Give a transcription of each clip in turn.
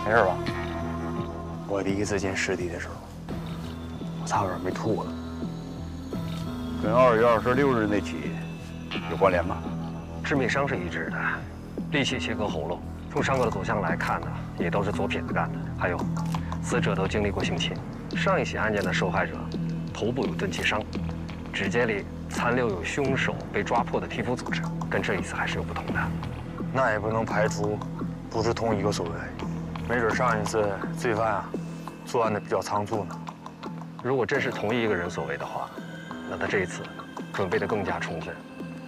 没事吧？我第一次见尸体的时候，我差点没吐了。跟2月26日那起有关联吗？致命伤是一致的，利器切割喉咙。从伤口的走向来看呢，也都是左撇子干的。还有，死者都经历过性侵。上一起案件的受害者头部有钝器伤，指尖里残留有凶手被抓破的皮肤组织，跟这一次还是有不同的。那也不能排除不是同一个所为，没准上一次罪犯啊作案的比较仓促呢。如果真是同一个人所为的话，那他这一次准备的更加充分，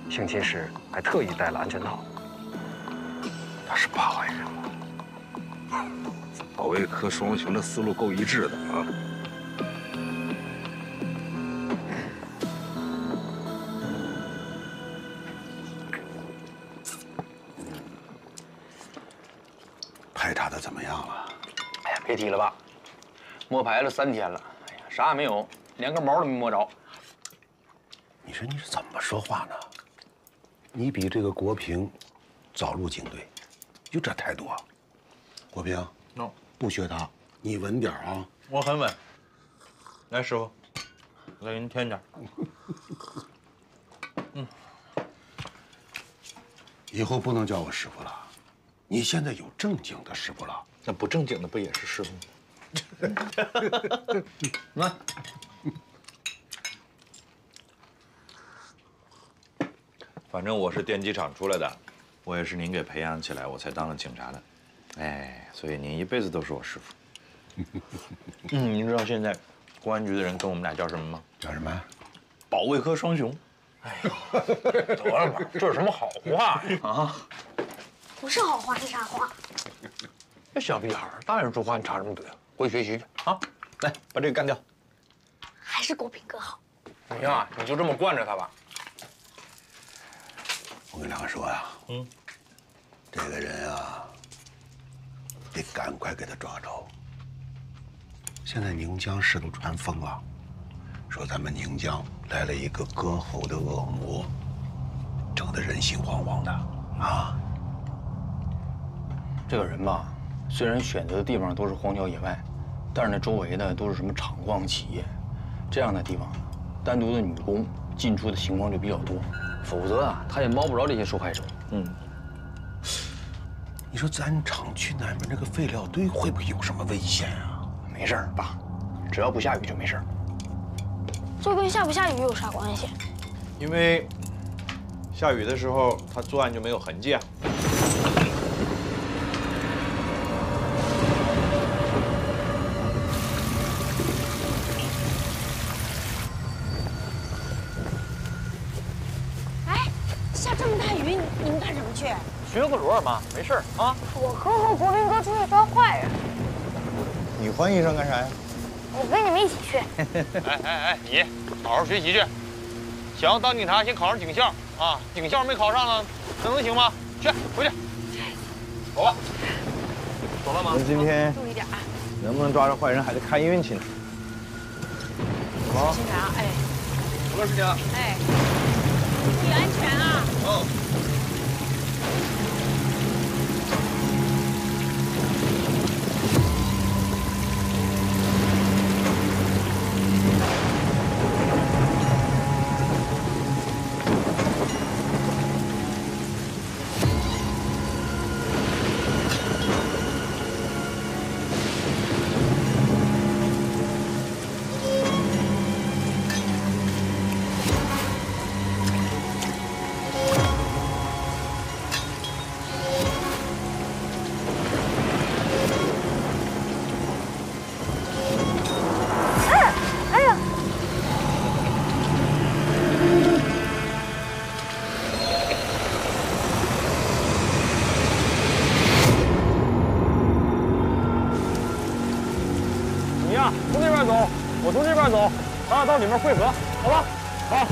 性侵时还特意戴了安全套。他是八坏人吗？保卫科双雄的思路够一致的啊。排查的怎么样了？哎呀，别提了吧，摸排了3天了，哎呀，啥也没有，连个毛都没摸着。你说你是怎么说话呢？你比这个国平早入警队，就这态度啊？国平，不学他，你稳点啊！我很稳。来，师傅，我再给你添点。以后不能叫我师傅了，你现在有正经的师傅了。那不正经的不也是师傅吗？来。反正我是电机厂出来的，我也是您给培养起来，我才当了警察的。哎，所以您一辈子都是我师傅。您知道现在公安局的人跟我们俩叫什么吗？叫什么？保卫科双雄。哎呦，得了吧，这是什么好话呀？啊，不是好话是啥话？这小屁孩，大人说话你插什么嘴？回去学习去啊！来，把这个干掉。还是国平哥好。你呀，你就这么惯着他吧。我跟两个说呀，这个人啊，得赶快给他抓着。现在宁江市都传疯了，说咱们宁江来了一个割喉的恶魔，整得人心惶惶的啊。这个人吧，虽然选择的地方都是荒郊野外，但是那周围呢都是什么厂矿企业，这样的地方呢，单独的女工进出的情况就比较多。否则啊，他也摸不着这些受害者。你说咱厂区南边这个废料堆会不会有什么危险啊？没事儿，爸，只要不下雨就没事儿。这跟下不下雨有啥关系？因为下雨的时候，他作案就没有痕迹啊。哎，下这么大雨，你们干什么去？巡个逻嘛，没事儿啊。我哥和国平哥出去抓坏人。你换衣裳干啥呀？我跟你们一起去。哎，你好好学习去，想要当警察，先考上警校啊！警校没考上了，那能行吗？去，回去，走吧。走了吗？我们今天注意点啊！能不能抓着坏人，还得看运气呢。小心点啊！哎，什么事情啊？哎，注意安全啊！从那边走，我从这边走，咱俩到里面汇合，好吧？好。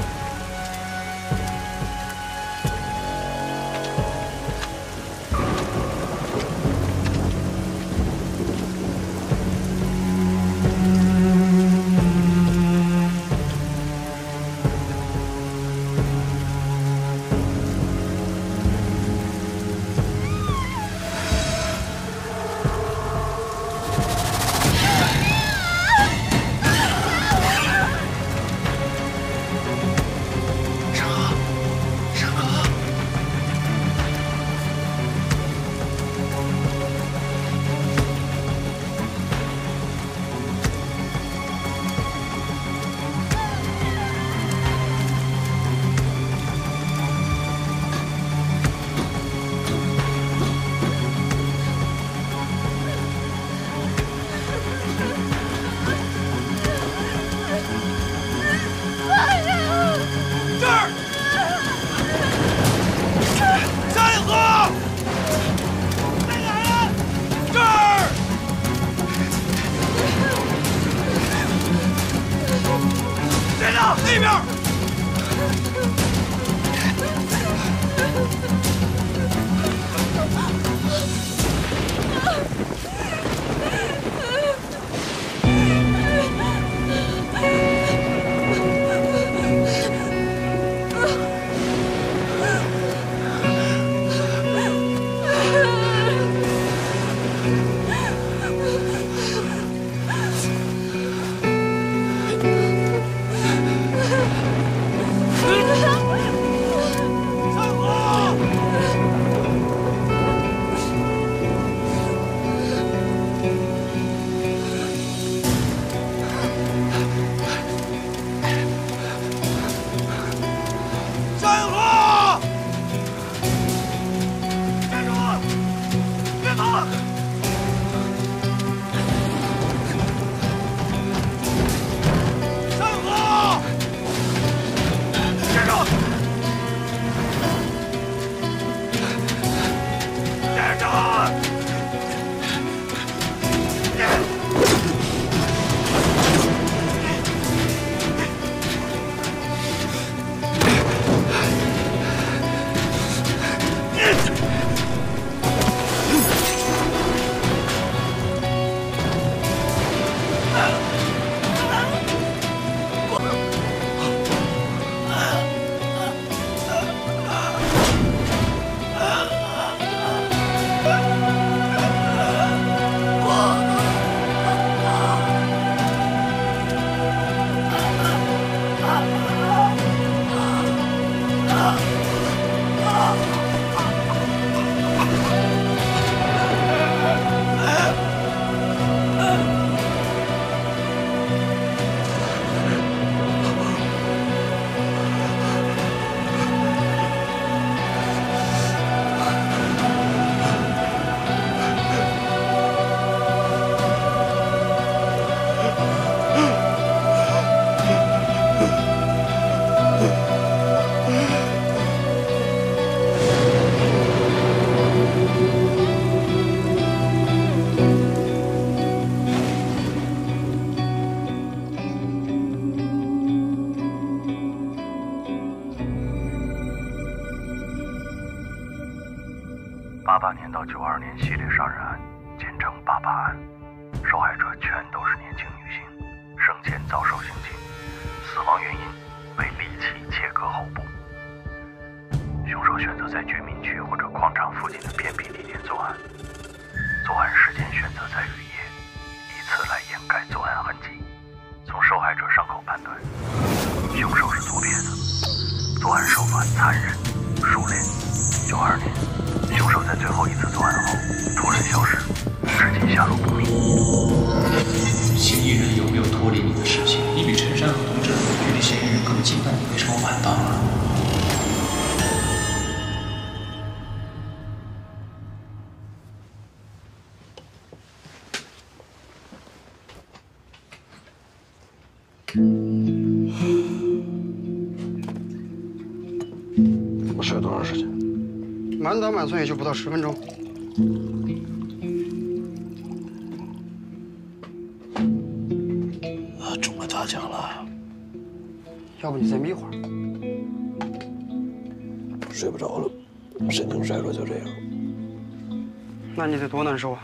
88年到92年系列杀人案，简称88案，受害者全都是年轻女性，生前遭受性侵，死亡原因为利器切割喉部。凶手选择在居民区或者矿场附近的偏僻地点作案，作案时间选择在雨夜，以此来掩盖作案痕迹。从受害者伤口判断，凶手是左撇子，作案手段残忍熟练。92年，凶手在最后一次作案后突然消失，至今下落不明。嫌疑人有没有脱离你的视线？你比陈山和同志距离嫌疑人更近，但你为什么晚到了？我睡了多长时间？满打满算也就不到10分钟。中了大奖了。要不你再眯会儿？睡不着了，神经衰弱就这样。那你得多难受啊！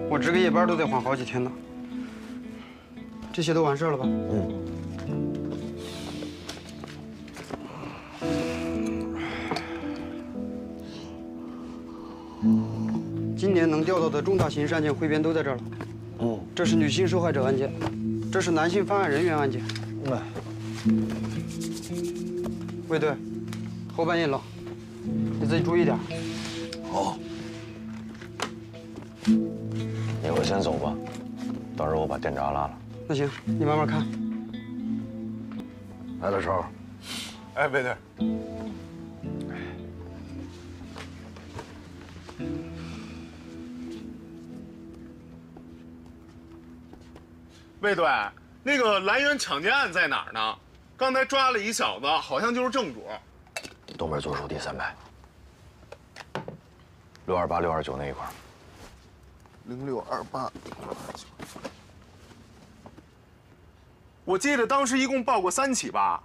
我值个夜班都得缓好几天呢。这些都完事了吧？今年能调到的重大刑事案件汇编都在这儿了。这是女性受害者案件，这是男性犯案人员案件。卫队，后半夜冷，你自己注意点。好。你会先走吧，到时候我把电闸拉了。那行，你慢慢看。来了，超。哎，卫队。卫队，那个兰园抢劫案在哪儿呢？刚才抓了一小子，好像就是正主。东边左手第3排，628、629那一块。0628。我记得当时一共报过3起吧？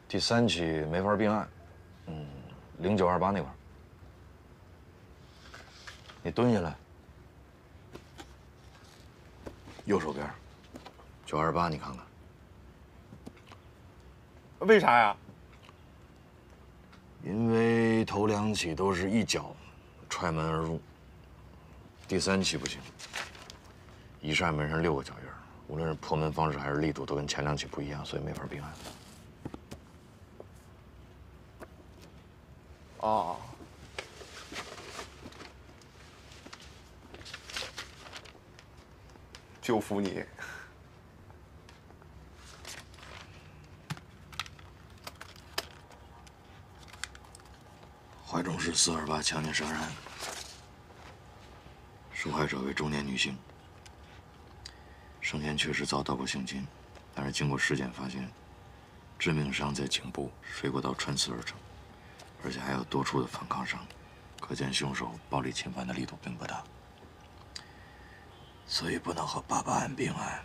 第3起没法并案，0928那块。你蹲下来。右手边，928，你看看。为啥呀？因为头2起都是一脚踹门而入，第3起不行，一扇门上6个脚印，无论是破门方式还是力度，都跟前2起不一样，所以没法并案。哦。就服你。怀中市428强奸杀人案，受害者为中年女性，生前确实遭到过性侵，但是经过尸检发现，致命伤在颈部，水果刀穿刺而成，而且还有多处的反抗伤，可见凶手暴力侵犯的力度并不大，所以不能和88案并案。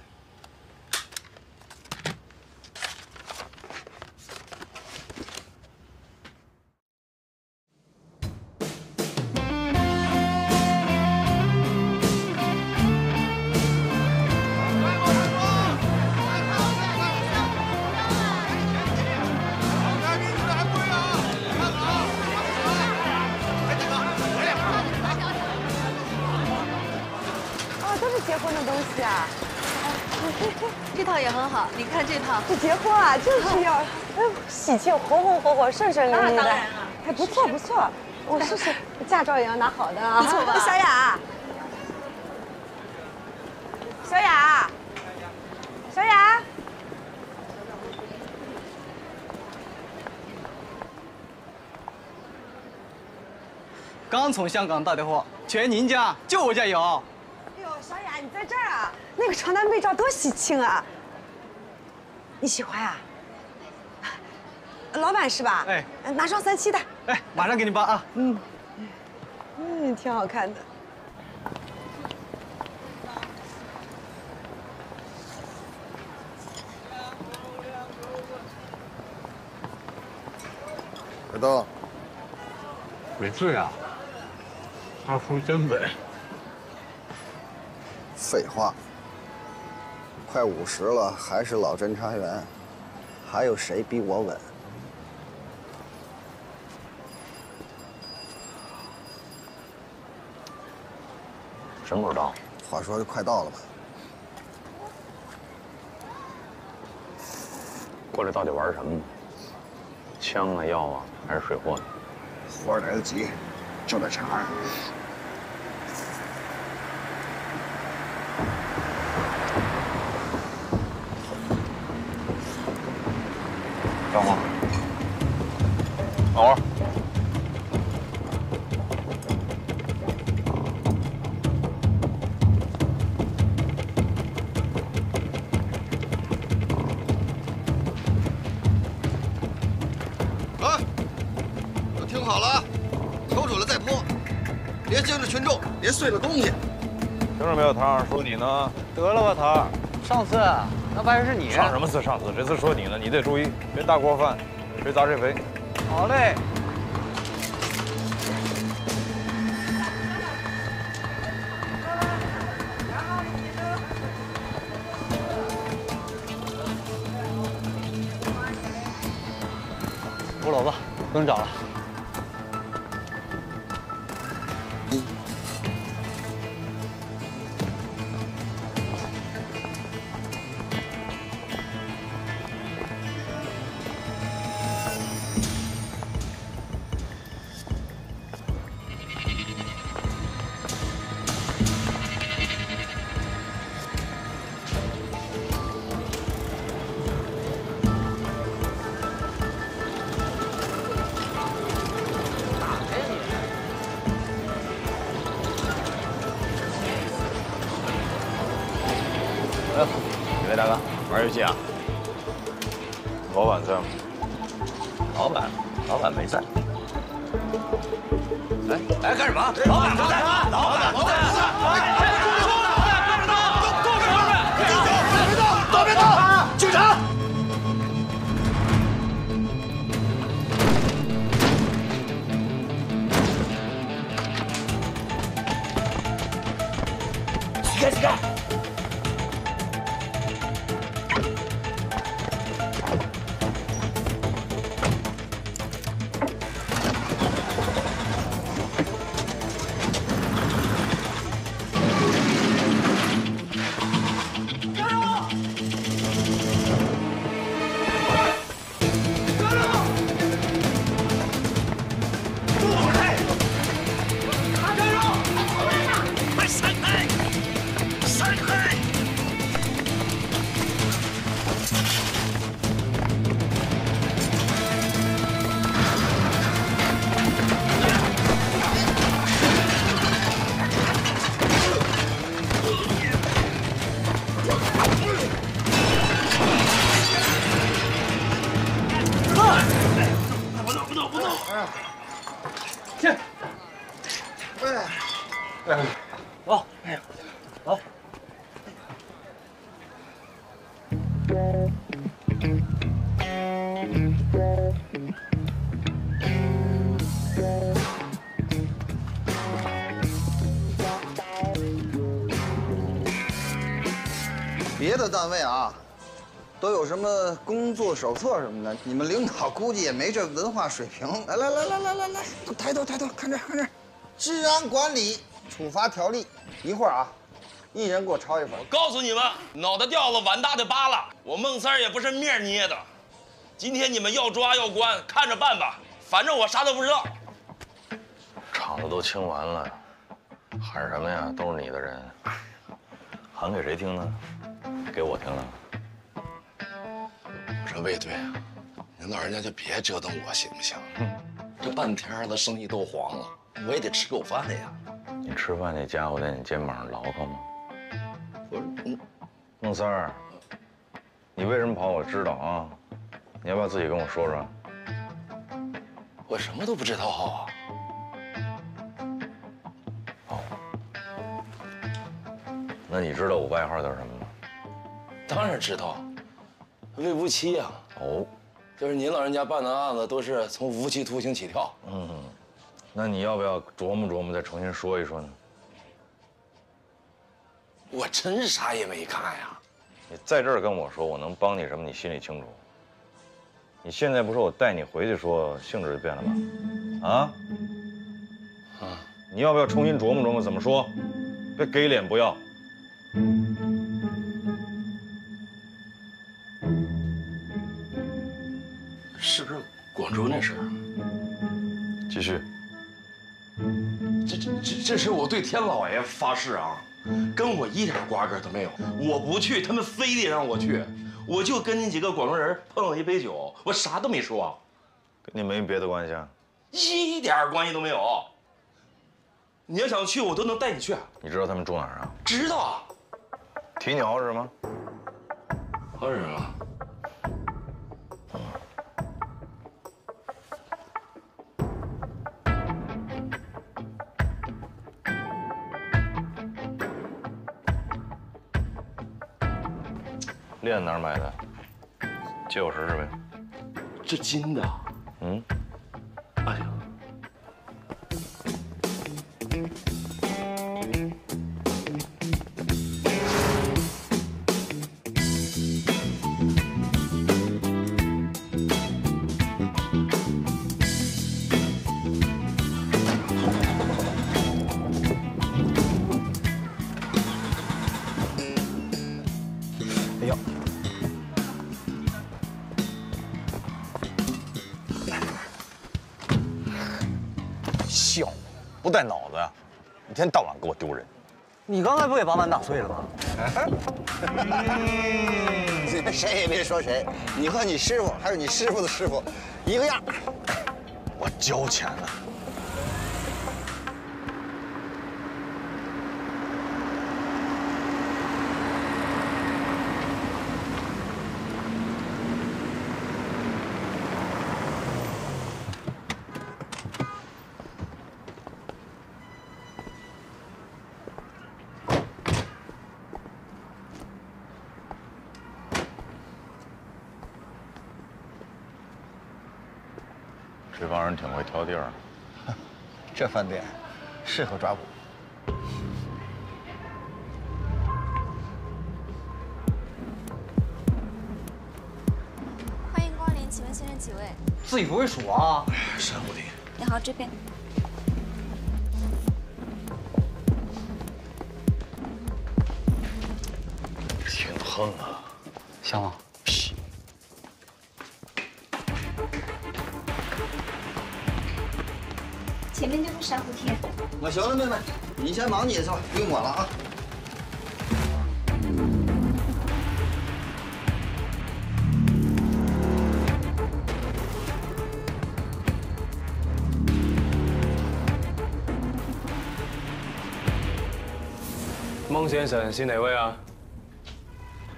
结婚的东西啊，这套也很好，你看这套。这结婚啊，就是要，喜庆，红红火火，顺顺利利的。当然了，哎，不错不错，我试试，驾照也要拿好的啊。不错吧？小雅，小雅，小雅。刚从香港打的货，全宁家就我家有。 小雅，你在这儿啊？那个床单被罩多喜庆啊！你喜欢啊？老板是吧？哎，拿双37的。哎，马上给你包啊。挺好看的。小东，没醉啊？阿福真稳。 废话，快50了，还是老侦查员，还有谁比我稳？什么时候到？话说快到了吧？过来到底玩什么呢？枪啊、药啊，还是水货呢？活来得及，就在场上。 等会儿，等会儿。啊，都听好了啊！瞅准了再泼，别惊着群众，别碎了东西。听着没有，汤说你呢？得了吧，汤，上次那玩意儿是你。上什么次？上次这次说你呢，你得注意，别大锅饭，谁砸谁肥。好嘞。胡萝卜，不用找了。 几位大哥，玩游戏啊？老板在吗？老板没在。哎，干什么？老板不在，老板不在。别动！警察！起开！ 警去。走，走。别的单位啊，都有什么工作手册什么的，你们领导估计也没这文化水平。来，抬头，看这儿，治安管理处罚条例，一会儿啊，一人给我抄一份。我告诉你们，脑袋掉了，碗大的扒拉。我孟三儿也不是面捏的，今天你们要抓要关，看着办吧，反正我啥都不知道。场子都清完了，喊什么呀？都是你的人，喊给谁听呢？给我听了。我说魏队啊，您老人家就别折腾我行不行？这半天了，生意都黄了，我也得吃口饭呀。你吃饭那家伙在你肩膀上牢靠吗？孟三儿，你为什么跑？我知道啊，你要不要自己跟我说说？我什么都不知道啊。哦，那你知道我外号叫什么吗？当然知道，魏无期呀。哦，就是您老人家办的案子都是从无期徒刑起跳。那你要不要琢磨再重新说一说呢？我真啥也没干呀。你在这儿跟我说，我能帮你什么？你心里清楚。你现在不是我带你回去说，性质就变了吗？啊？你要不要重新琢磨怎么说？别给脸不要。是不是广州那事儿？继续。这是我对天老爷发誓啊，跟我一点瓜葛都没有。我不去，他们非得让我去，我就跟你几个广州人碰了一杯酒，我啥都没说。跟你没别的关系啊？一点关系都没有。你要想去，我都能带你去。你知道他们住哪儿啊？知道啊。提你好使吗？好使吗？链哪儿买的？借我试试呗。这金的。哎呀。笑，不带脑子呀！一天到晚给我丢人。你刚才不给把碗打碎了吗？谁也别说谁，你和你师傅还有你师傅的师傅，一个样。我交钱了。这帮人挺会挑地儿，这饭店适合抓捕。欢迎光临，请问先生几位？自己不会数啊？山无敌。你好，这边。挺横啊，香吗？前面就是珊瑚天。我行了，妹妹，你先忙你的去吧，不用管了啊。孟先生是哪位啊？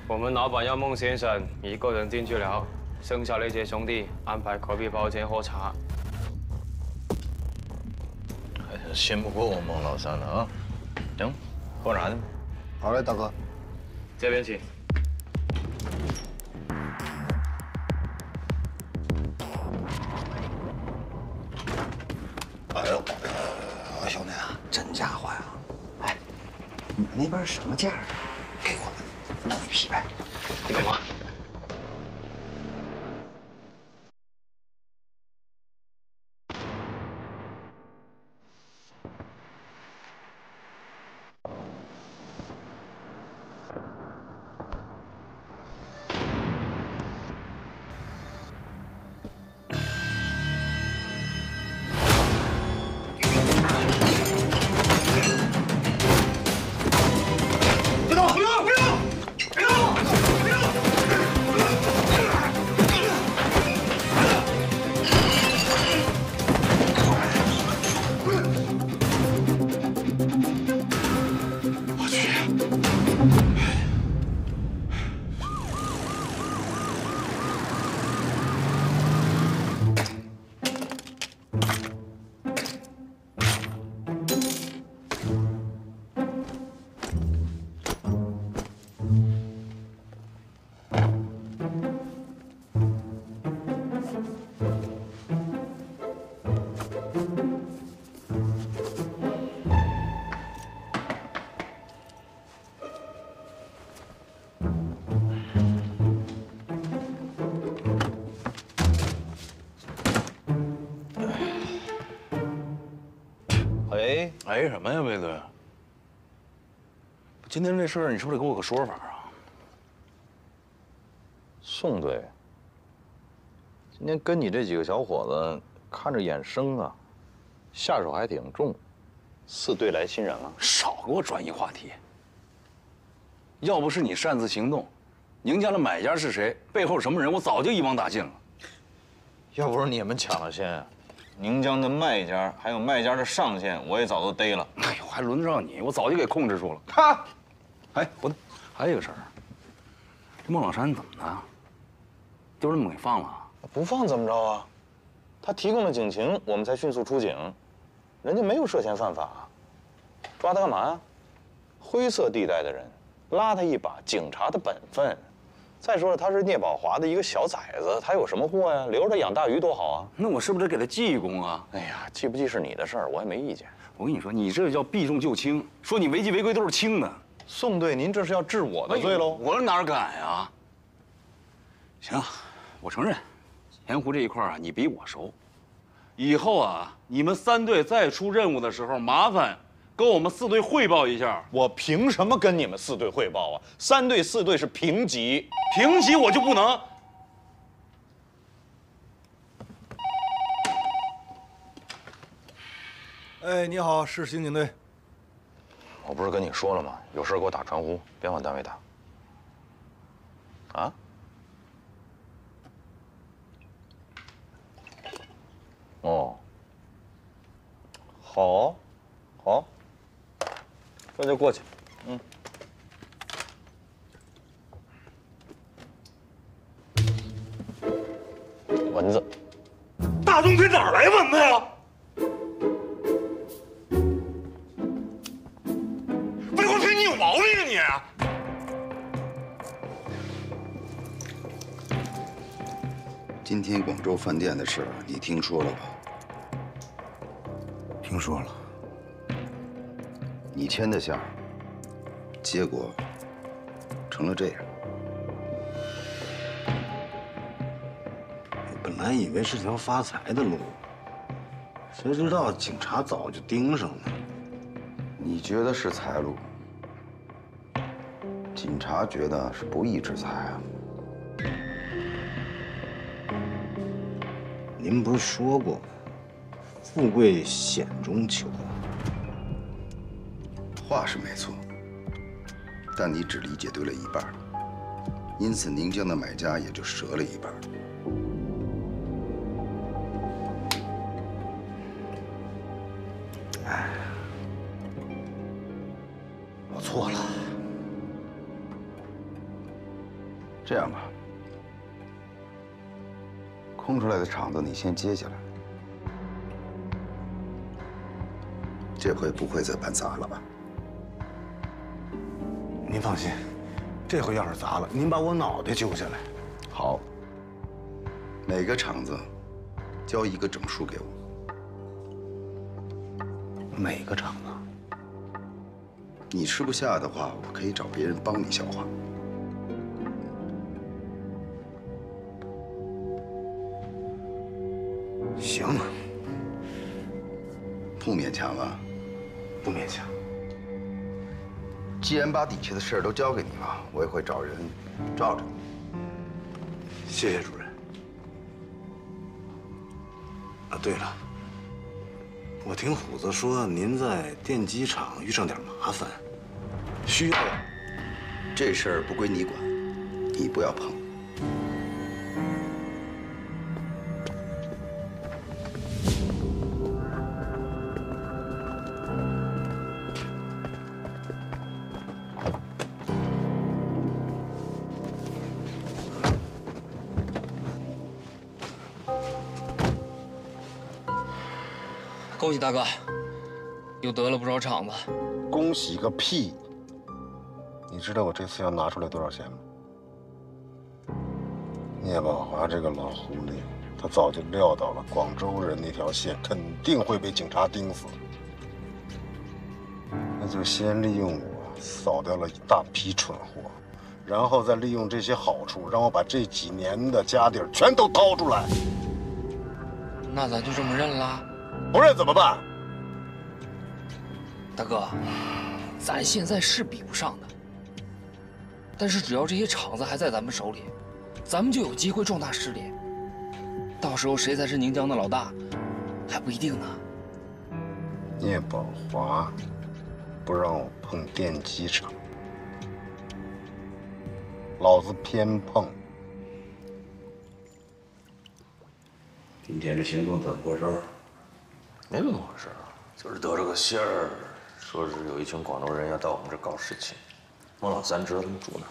我们老板要孟先生一个人进去了，剩下那些兄弟安排隔壁包间喝茶。信不过我孟老三的啊。行，喝啥呢？好嘞，大哥。这边请。哎呦，兄弟啊，真家伙呀！哎，你们那边什么价啊？给我们弄一批呗。你干嘛？哎什么呀，贝子？今天这事儿，你是不是得给我个说法啊？宋队，今天跟你这几个小伙子看着眼生啊，下手还挺重。4队来新人了，少给我转移话题。要不是你擅自行动，宁家的买家是谁，背后什么人，我早就一网打尽了。要不是你们抢了先，宁江的卖家还有卖家的上线，我也早都逮了。哎呦，还轮得上你？我早就给控制住了。哈，哎，不对，还有一个事儿，这孟老山怎么的？就这么给放了？不放怎么着啊？他提供了警情，我们才迅速出警，人家没有涉嫌犯法，抓他干嘛呀？灰色地带的人，拉他一把，警察的本分。再说了，他是聂宝华的一个小崽子，他有什么祸呀？留着他养大鱼多好啊！那我是不是得给他记一功啊？哎呀，记不记是你的事儿，我也没意见。我跟你说，你这叫避重就轻，说你违纪违规都是轻的。宋队，您这是要治我的罪喽？我哪敢呀？行，我承认，盐湖这一块啊，你比我熟。以后啊，你们3队再出任务的时候，麻烦跟我们4队汇报一下。我凭什么跟你们4队汇报啊？3队、4队是平级，平级我就不能。哎，你好，是刑警队。我不是跟你说了吗？有事给我打传呼，别往单位打。啊？哦。好，好，这就过去。嗯。蚊子。大冬天哪儿来蚊子呀？魏国平，你有毛病啊你！今天广州饭店的事，你听说了吧？听说了。你签的下，结果成了这样。本来以为是条发财的路，谁知道警察早就盯上了。你觉得是财路，警察觉得是不义之财啊。您不是说过吗？富贵险中求。话是没错，但你只理解对了一半，因此宁江的买家也就折了一半。哎，我错了。这样吧，空出来的场子你先接下来，这回不会再办砸了吧？您放心，这回要是砸了，您把我脑袋揪下来。好，每个厂子交一个整数给我。每个厂子？你吃不下的话，我可以找别人帮你消化。行，不勉强了。不勉强。既然把底下的事儿都交给你了，我也会找人罩着你。谢谢主任。啊，对了，我听虎子说您在电机厂遇上点麻烦，需要。这事儿不归你管，你不要碰。恭喜大哥，又得了不少厂子。恭喜个屁！你知道我这次要拿出来多少钱吗？聂宝华这个老狐狸，他早就料到了广州人那条线肯定会被警察盯死，那就先利用我扫掉了一大批蠢货，然后再利用这些好处，让我把这几年的家底儿全都掏出来。那咱就这么认了？不认怎么办？大哥，咱现在是比不上的，但是只要这些厂子还在咱们手里，咱们就有机会壮大势力。到时候谁才是宁江的老大，还不一定呢。聂宝华不让我碰电机厂，老子偏碰。今天这行动怎么回事？没怎么回事，就是得了个信儿，说是有一群广州人要到我们这搞事情。孟老三知道他们住哪，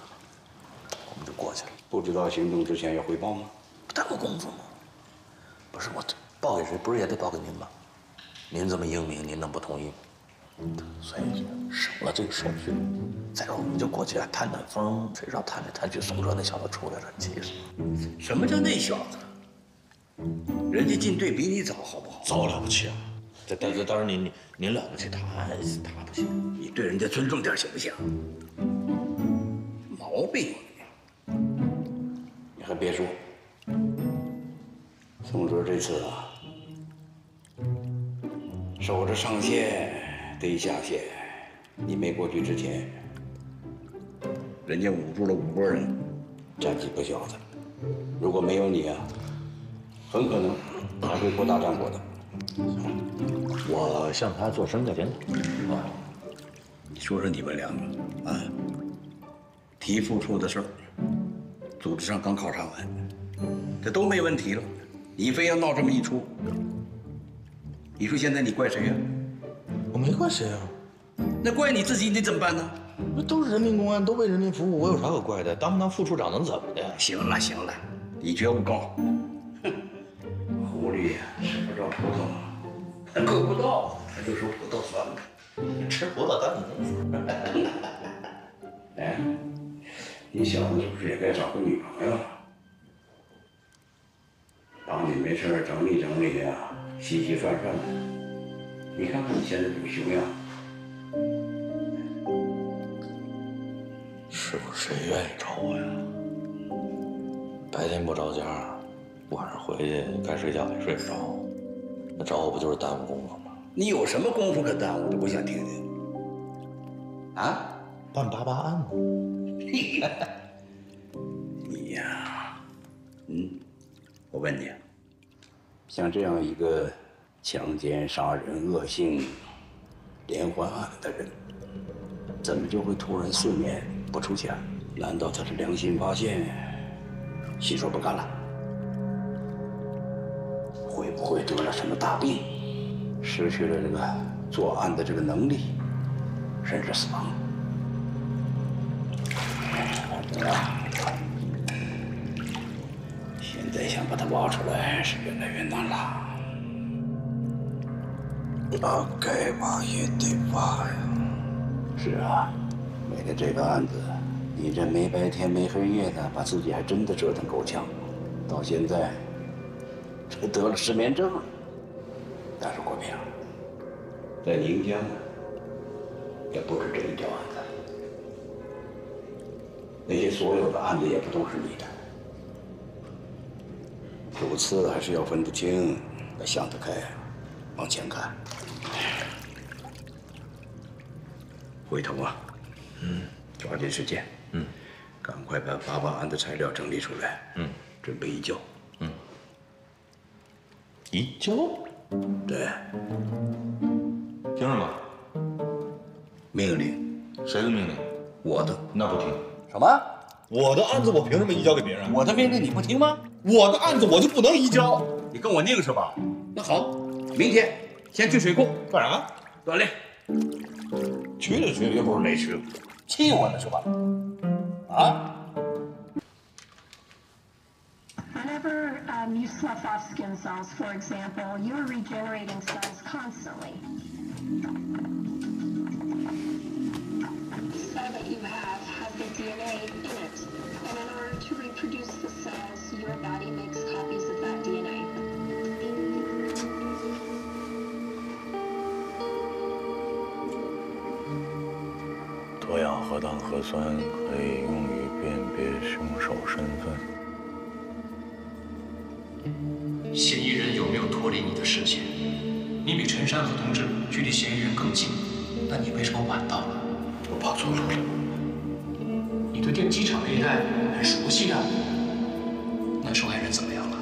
我们就过去了。不知道行动之前要汇报吗？不耽误工作吗？不是我报给谁，不是也得报给您吗？您这么英明，您能不同意吗？所以省了这个手续。再说我们就过去探探风，谁知道探来探去，宋哲那小子出来了，气死了。什么叫那小子？人家进队比你早，好不好？早了不起啊！这当然您了不起，他不行。你对人家尊重点行不行？毛病，你还别说，宋哲这次啊，守着上线得下线。你没过去之前，人家捂住了5拨人，站几个小子。如果没有你啊，很可能还会扩大战果的。我向他做深刻检讨。啊，你说说你们两个啊，提付出的事儿，组织上刚考察完，这都没问题了，你非要闹这么一出，你说现在你怪谁呀？我没怪谁啊，那怪你自己，你怎么办呢？那都是人民公安，都为人民服务，我有啥可怪的？当不当副处长能怎么的呀？行了行了，你觉悟高。狐狸呀，吃不着葡萄，够不到，他就说葡萄酸了。吃葡萄当你能死？哎，你小子是不是也该找个女朋友了？帮你没事整理整理呀，洗洗涮涮的。你看看你现在这个熊样。是不是谁愿意找我呀？白天不着家，晚上回去该睡觉也睡不着，那找我不就是耽误功夫吗？你有什么功夫可耽误的？我想听听。啊？办88案呢？你呀，我问你，像这样一个强奸、杀人、恶性连环案的人，怎么就会突然4年不出钱？难道他是良心发现，心说不干了？会不会得了什么大病，失去了这个作案的这个能力，甚至死亡？现在想把他挖出来是越来越难了。那该挖也得挖呀。是啊，为了这个案子，你这没白天没黑夜的，把自己还真的折腾够呛，到现在这得了失眠症了。但是国平，在宁江也不止这一条案子，那些所有的案子也不都是你的。主次还是要分得清，要想得开，往前看。回头啊，抓紧时间，赶快把爸爸案的材料整理出来，准备移交，移交？对，凭什么？命令。谁的命令？我的。那不听。什么？我的案子我凭什么移交给别人？我的命令你不听吗？我的案子我就不能移交？你跟我拧是吧？那好，明天先去水库干啥？锻炼。去了去了，又不是没去过。气我呢是吧？啊？ Whenever you slough off skin cells, for example, you are regenerating cells constantly. The cell that you have has the DNA in it, and in order to reproduce the cells, your body makes copies of that DNA. 多氧核糖核酸可以用于辨别凶手身份。 嫌疑人有没有脱离你的视线？你比陈山河同志距离嫌疑人更近，那你为什么晚到了？我跑错路了。你对电机厂那一带很熟悉啊。那受害人怎么样了？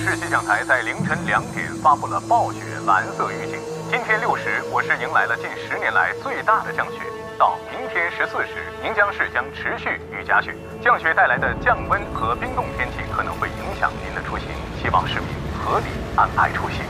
市气象台在凌晨2点发布了暴雪蓝色预警。今天6时，我市迎来了近10年来最大的降雪。到明天14时，宁江市将持续雨夹雪，降雪带来的降温和冰冻天气可能会影响您的出行，希望市民合理安排出行。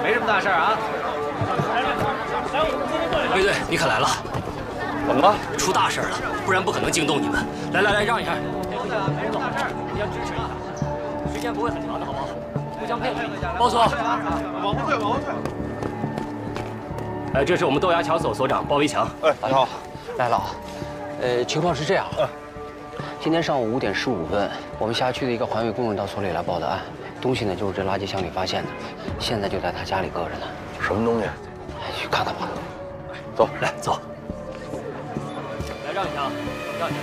没什么大事啊。卫队，你可来了？怎么了？出大事了，不然不可能惊动你们。来，让一下。没什么好事，互相支持一下，时间不会很长的，好不好？互相配合一下。包所，往后退。这是我们豆芽桥所所长包维强。你好，来了。情况是这样，今天上午5点15分，我们辖区的一个环卫工人到所里来报的案。东西呢，就是这垃圾箱里发现的，现在就在他家里搁着呢。什么东西？去看看吧。走，来走。来让一下，让一下。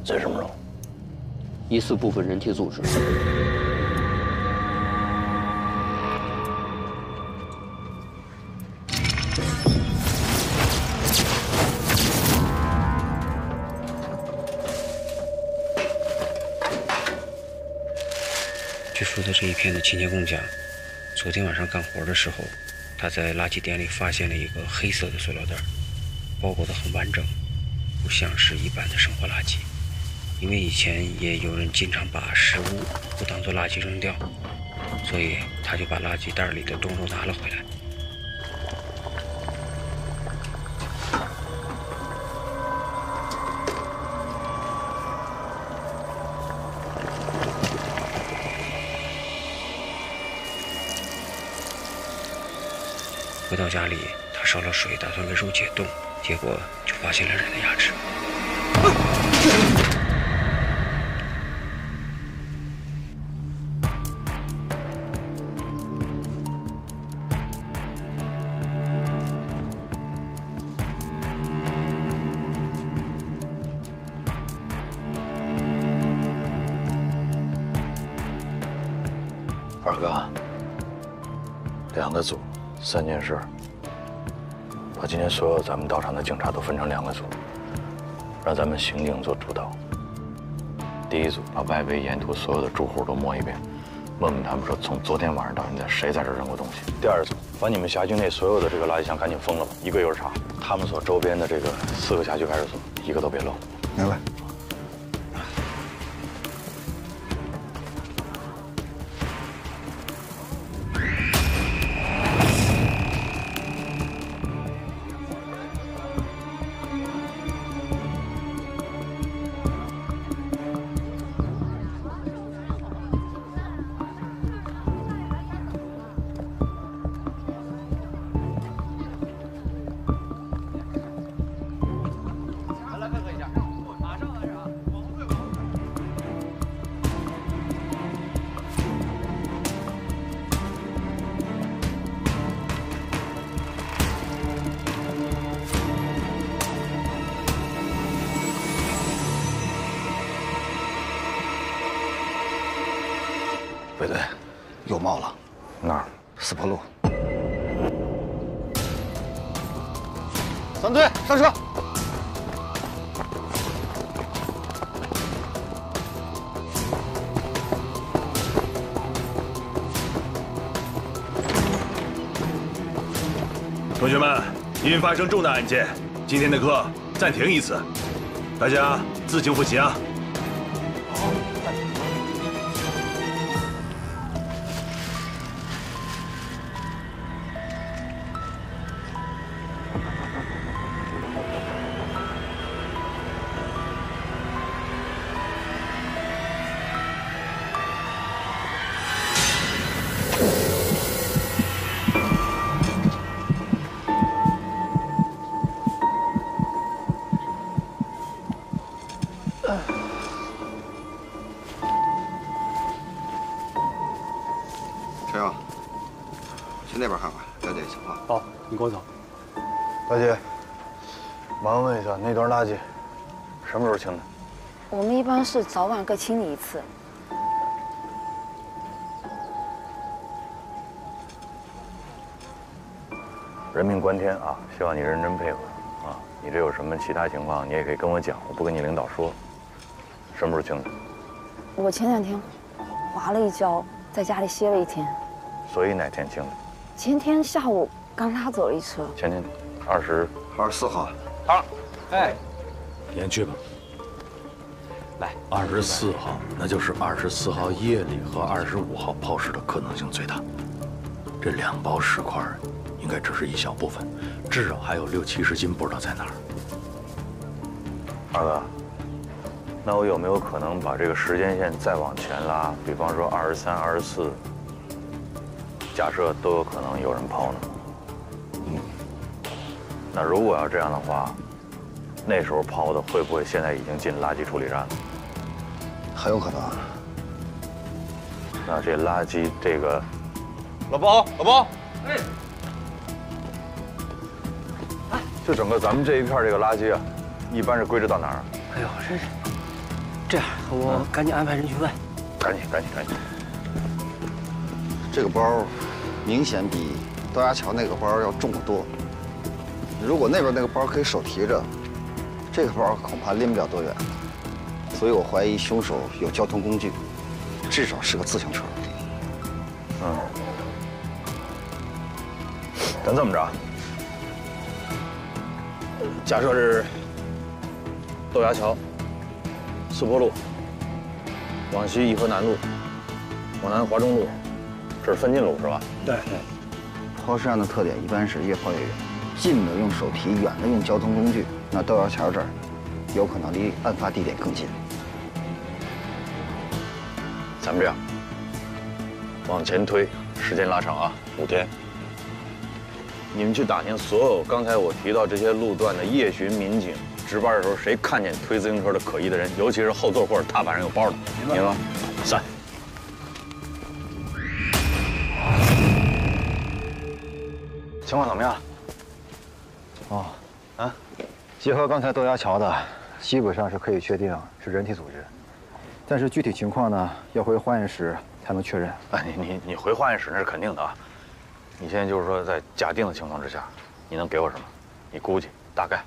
这什么肉？疑似部分人体组织。据说的这一片的清洁工讲，昨天晚上干活的时候，他在垃圾点里发现了一个黑色的塑料袋，包裹得很完整，不像是一般的生活垃圾。因为以前也有人经常把食物不当做垃圾扔掉，所以他就把垃圾袋里的冻肉拿了回来。回到家里，他烧了水，打算给肉解冻，结果就发现了人的牙齿。二哥，2个组，3件事。把今天所有咱们到场的警察都分成2个组，让咱们刑警做主导。第一组把外围沿途所有的住户都摸一遍，问问他们说从昨天晚上到现在谁在这扔过东西。第二组把你们辖区内所有的这个垃圾箱赶紧封了吧，一个一个查。他们所周边的这个4个辖区派出所，一个都别漏。明白。卫队，又冒了。哪儿？四坡路。3队上车。同学们，因为发生重大案件，今天的课暂停一次，大家自行复习啊。好。 陈勇，去那边看看，了解情况。好，你跟我走。大姐，麻烦问一下，那段垃圾什么时候清的？我们一般是早晚各清理一次。人命关天啊，希望你认真配合啊。你这有什么其他情况，你也可以跟我讲，我不跟你领导说。什么时候清的？我前2天滑了一跤，在家里歇了1天。所以哪天清的？前天下午刚拉走了一车。前天24号。好，哎，先去吧。来，24号，那就是24号夜里和25号抛尸的可能性最大。这2包尸块应该只是一小部分，至少还有60、70斤不知道在哪儿。二哥，那我有没有可能把这个时间线再往前拉？比方说23、24，假设都有可能有人抛呢？那如果要这样的话，那时候抛的会不会现在已经进垃圾处理站了？很有可能。那这垃圾这个，老包，哎，就整个咱们这一片这个垃圾啊，一般是归置到哪儿？哎呦，这样，我赶紧安排人去问。赶紧。这个包明显比豆芽桥那个包要重得多。如果那边那个包可以手提着，这个包恐怕拎不了多远。所以我怀疑凶手有交通工具，至少是个自行车。咱这么着，假设是豆芽桥、四坡路，往西颐和南路，往南华中路，这是分进路是吧？对。抛尸案的特点一般是越抛越远，近的用手提，远的用交通工具。那豆芽桥这儿，有可能离案发地点更近。咱们这样，往前推，时间拉长啊，5天。你们去打听所有刚才我提到这些路段的夜巡民警，值班的时候谁看见推自行车的可疑的人，尤其是后座或者踏板上有包的，明白吗？3。情况怎么样？结合刚才豆芽桥的，基本上是可以确定是人体组织，但是具体情况呢，要回化验室才能确认。哎，你回化验室那是肯定的啊。你现在就是说，在假定的情况之下，你能给我什么？你估计大概？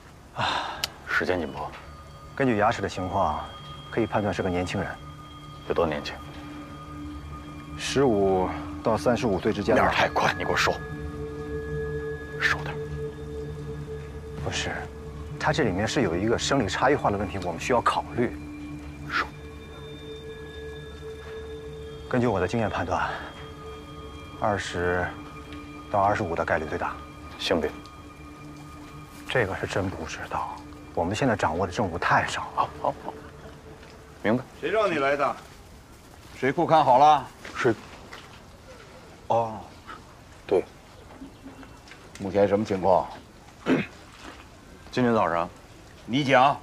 时间紧迫。根据牙齿的情况，可以判断是个年轻人。有多年轻？15到35岁之间。有点太快，你给我收。收点。不是，它这里面是有一个生理差异化的问题，我们需要考虑。收。根据我的经验判断，20到25的概率最大。性别？这个是真不知道，我们现在掌握的证物太少了。好，明白。谁让你来的？水库看好了？水。对。目前什么情况？今天早上，你讲。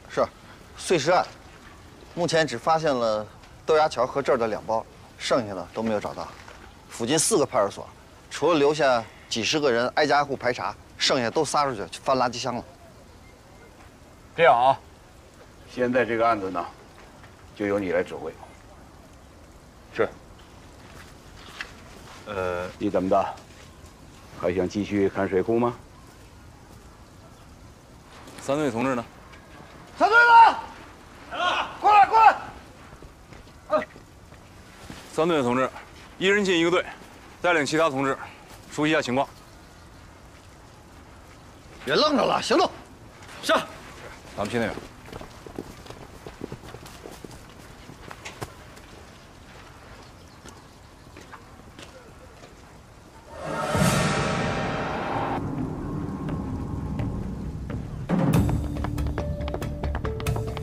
是，碎尸案，目前只发现了豆芽桥和这儿的2包，剩下的都没有找到。附近4个派出所，除了留下几十个人挨家挨户排查，剩下都撒出去翻垃圾箱了。这样啊，现在这个案子呢，就由你来指挥。是。你怎么的？还想继续看水库吗？ 3队同志呢？3队了，来了，过来过来。 3队的同志，一人进1个队，带领其他同志熟悉一下情况。别愣着了，行动！是。咱们去那边。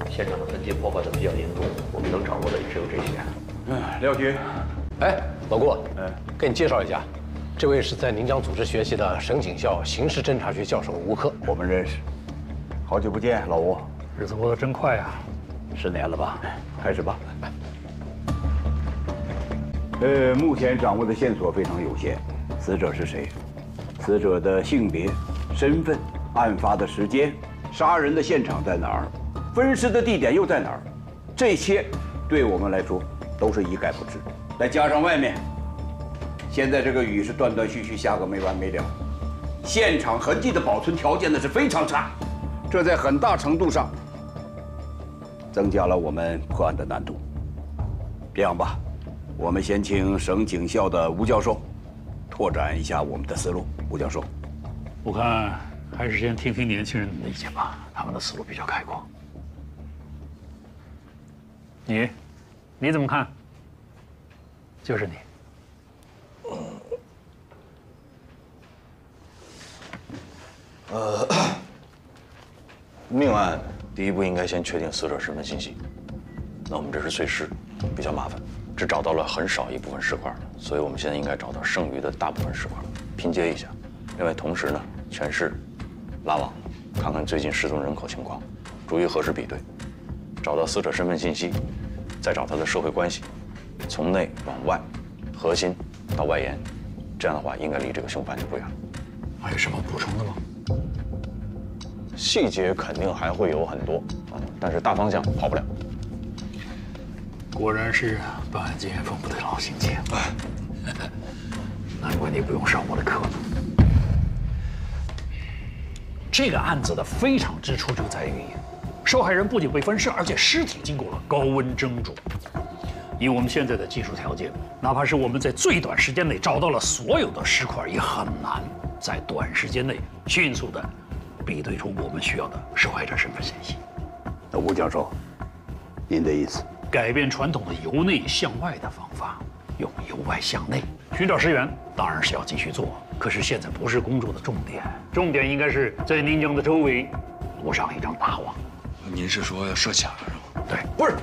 现场的痕迹破坏的比较严重，我们能掌握的也只有这些。廖局，哎，老顾，给你介绍一下，这位是在宁江组织学习的省警校刑事侦查学教授吴克，我们认识，好久不见，老吴。日子过得真快啊，10年了吧？开始吧。目前掌握的线索非常有限，死者是谁？死者的性别、身份、案发的时间、杀人的现场在哪儿？ 分尸的地点又在哪儿？这些对我们来说都是一概不知。再加上外面，现在这个雨是断断续续下个没完没了，现场痕迹的保存条件呢是非常差，这在很大程度上增加了我们破案的难度。这样吧，我们先请省警校的吴教授拓展一下我们的思路。吴教授，我看还是先听听年轻人的意见吧，他们的思路比较开阔。 你怎么看？就是你。命案第一步应该先确定死者身份信息。那我们这是碎尸，比较麻烦，只找到了很少一部分尸块，所以我们现在应该找到剩余的大部分尸块，拼接一下。另外，同时呢，全市拉网，看看最近失踪人口情况，逐一核实比对，找到死者身份信息。 再找他的社会关系，从内往外，核心到外延，这样的话应该离这个凶犯就不远了。还有什么补充的吗？细节肯定还会有很多啊，但是大方向跑不了。果然是办案经验丰富的老刑警，难怪你不用上我的课。这个案子的非常之处就在于。 受害人不仅被分尸，而且尸体经过了高温蒸煮。以我们现在的技术条件，哪怕是我们在最短时间内找到了所有的尸块，也很难在短时间内迅速的比对出我们需要的受害者身份信息。那吴教授，您的意思？改变传统的由内向外的方法，用由外向内寻找尸源，当然是要继续做。可是现在不是工作的重点，重点应该是在宁江的周围布上一张大网。 您是说要设卡是吗？对，不是，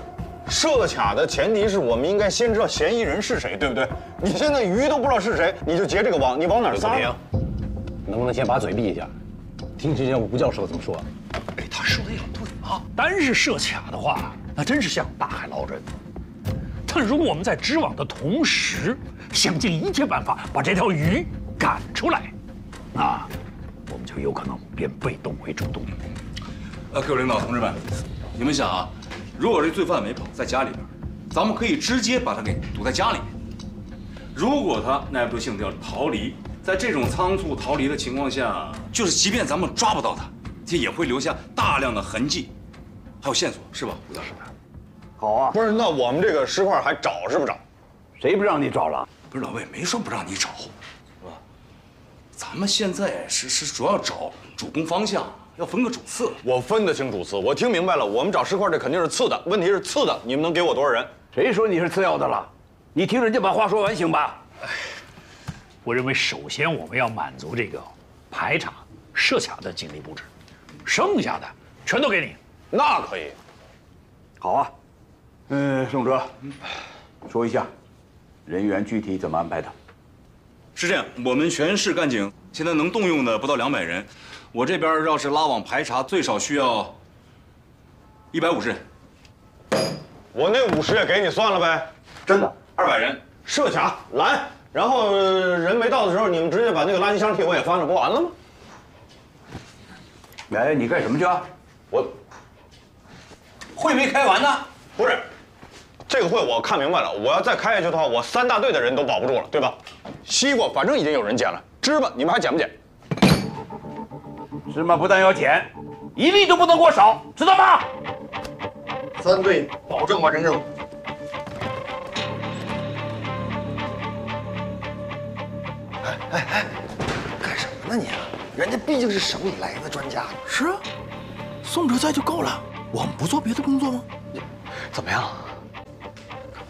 设卡的前提是我们应该先知道嫌疑人是谁，对不对？你现在鱼都不知道是谁，你就结这个网，你往哪儿撒？能不能先把嘴闭一下，听听吴教授怎么说？哎，他说的也对啊，单是设卡的话，那真是像大海捞针。但如果我们在织网的同时，想尽一切办法把这条鱼赶出来，那我们就有可能变被动为主动。 各位领导同志们，你们想啊，如果这罪犯没跑，在家里边，咱们可以直接把他给堵在家里面。如果他耐不住性子要逃离，在这种仓促逃离的情况下，就是即便咱们抓不到他，这也会留下大量的痕迹，还有线索，是吧，吴教授？好啊。不是，那我们这个尸块还找是不找？谁不让你找了？不是老魏没说不让你找，是吧？咱们现在是主要找主攻方向。 要分个主次，我分得清主次，我听明白了。我们找尸块这肯定是次的，问题是次的，你们能给我多少人？谁说你是次要的了？你听人家把话说完行吧？我认为首先我们要满足这个排查、设卡的警力布置，剩下的全都给你。那可以。好啊。宋哲，说一下人员具体怎么安排的？是这样，我们全市干警现在能动用的不到200人。 我这边要是拉网排查，最少需要150人。我那50也给你算了呗。真的，200人设卡拦，然后人没到的时候，你们直接把那个垃圾箱替我也翻了，不完了吗？哎，你干什么去啊？我会没开完呢？不是，这个会我看明白了，我要再开下去的话，我3大队的人都保不住了，对吧？西瓜反正已经有人捡了，芝麻你们还捡不捡？芝麻不但要捡，一粒都不能给我少，知道吗？3队保证完成任务。干什么呢你？人家毕竟是省里来的专家。是啊，宋哲在就够了，我们不做别的工作吗？怎么样？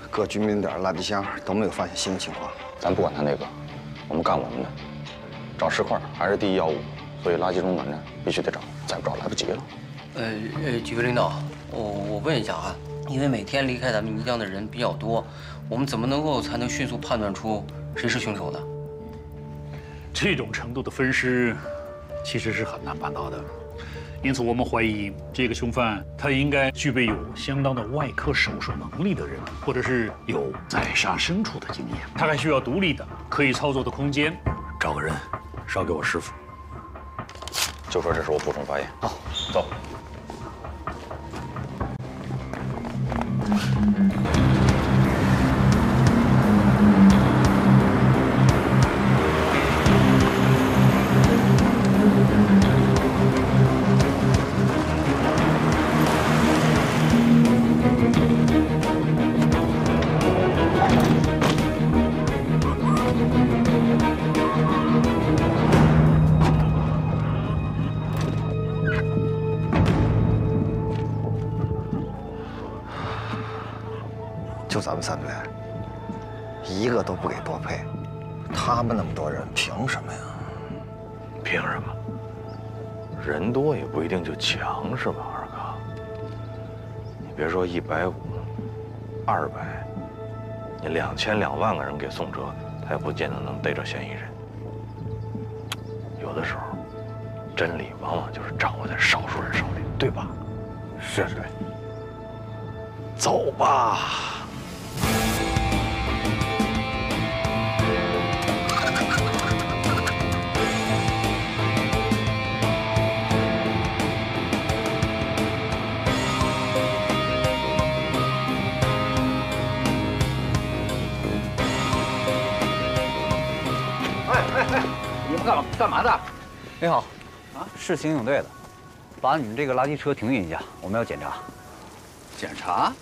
各居民点垃圾箱都没有发现新的情况。咱不管他那个，我们干我们的，找石块还是第一要务，所以垃圾中转站必须得找，再不找来不及了。几位领导，我问一下啊，因为每天离开咱们泥江的人比较多，我们怎么才能迅速判断出谁是凶手的？这种程度的分尸，其实是很难办到的。因此，我们怀疑这个凶犯他应该具备有相当的外科手术能力的人，或者是有宰杀牲畜的经验。他还需要独立的、可以操作的空间。找个人捎给我师傅。就说这是我补充发言。好，走。就咱们3队，一个都不给多配，他们那么多人，凭什么呀？凭什么？人多也不一定就强，是吧，二哥？你别说150、200，你2000、2万个人给宋哲，他也不见得能逮着嫌疑人。有的时候，真理往往就是掌握在少数人手里，对吧？是。走吧。你们干嘛的？你好，是刑警队的，把你们这个垃圾车停运一下，我们要检查。检查？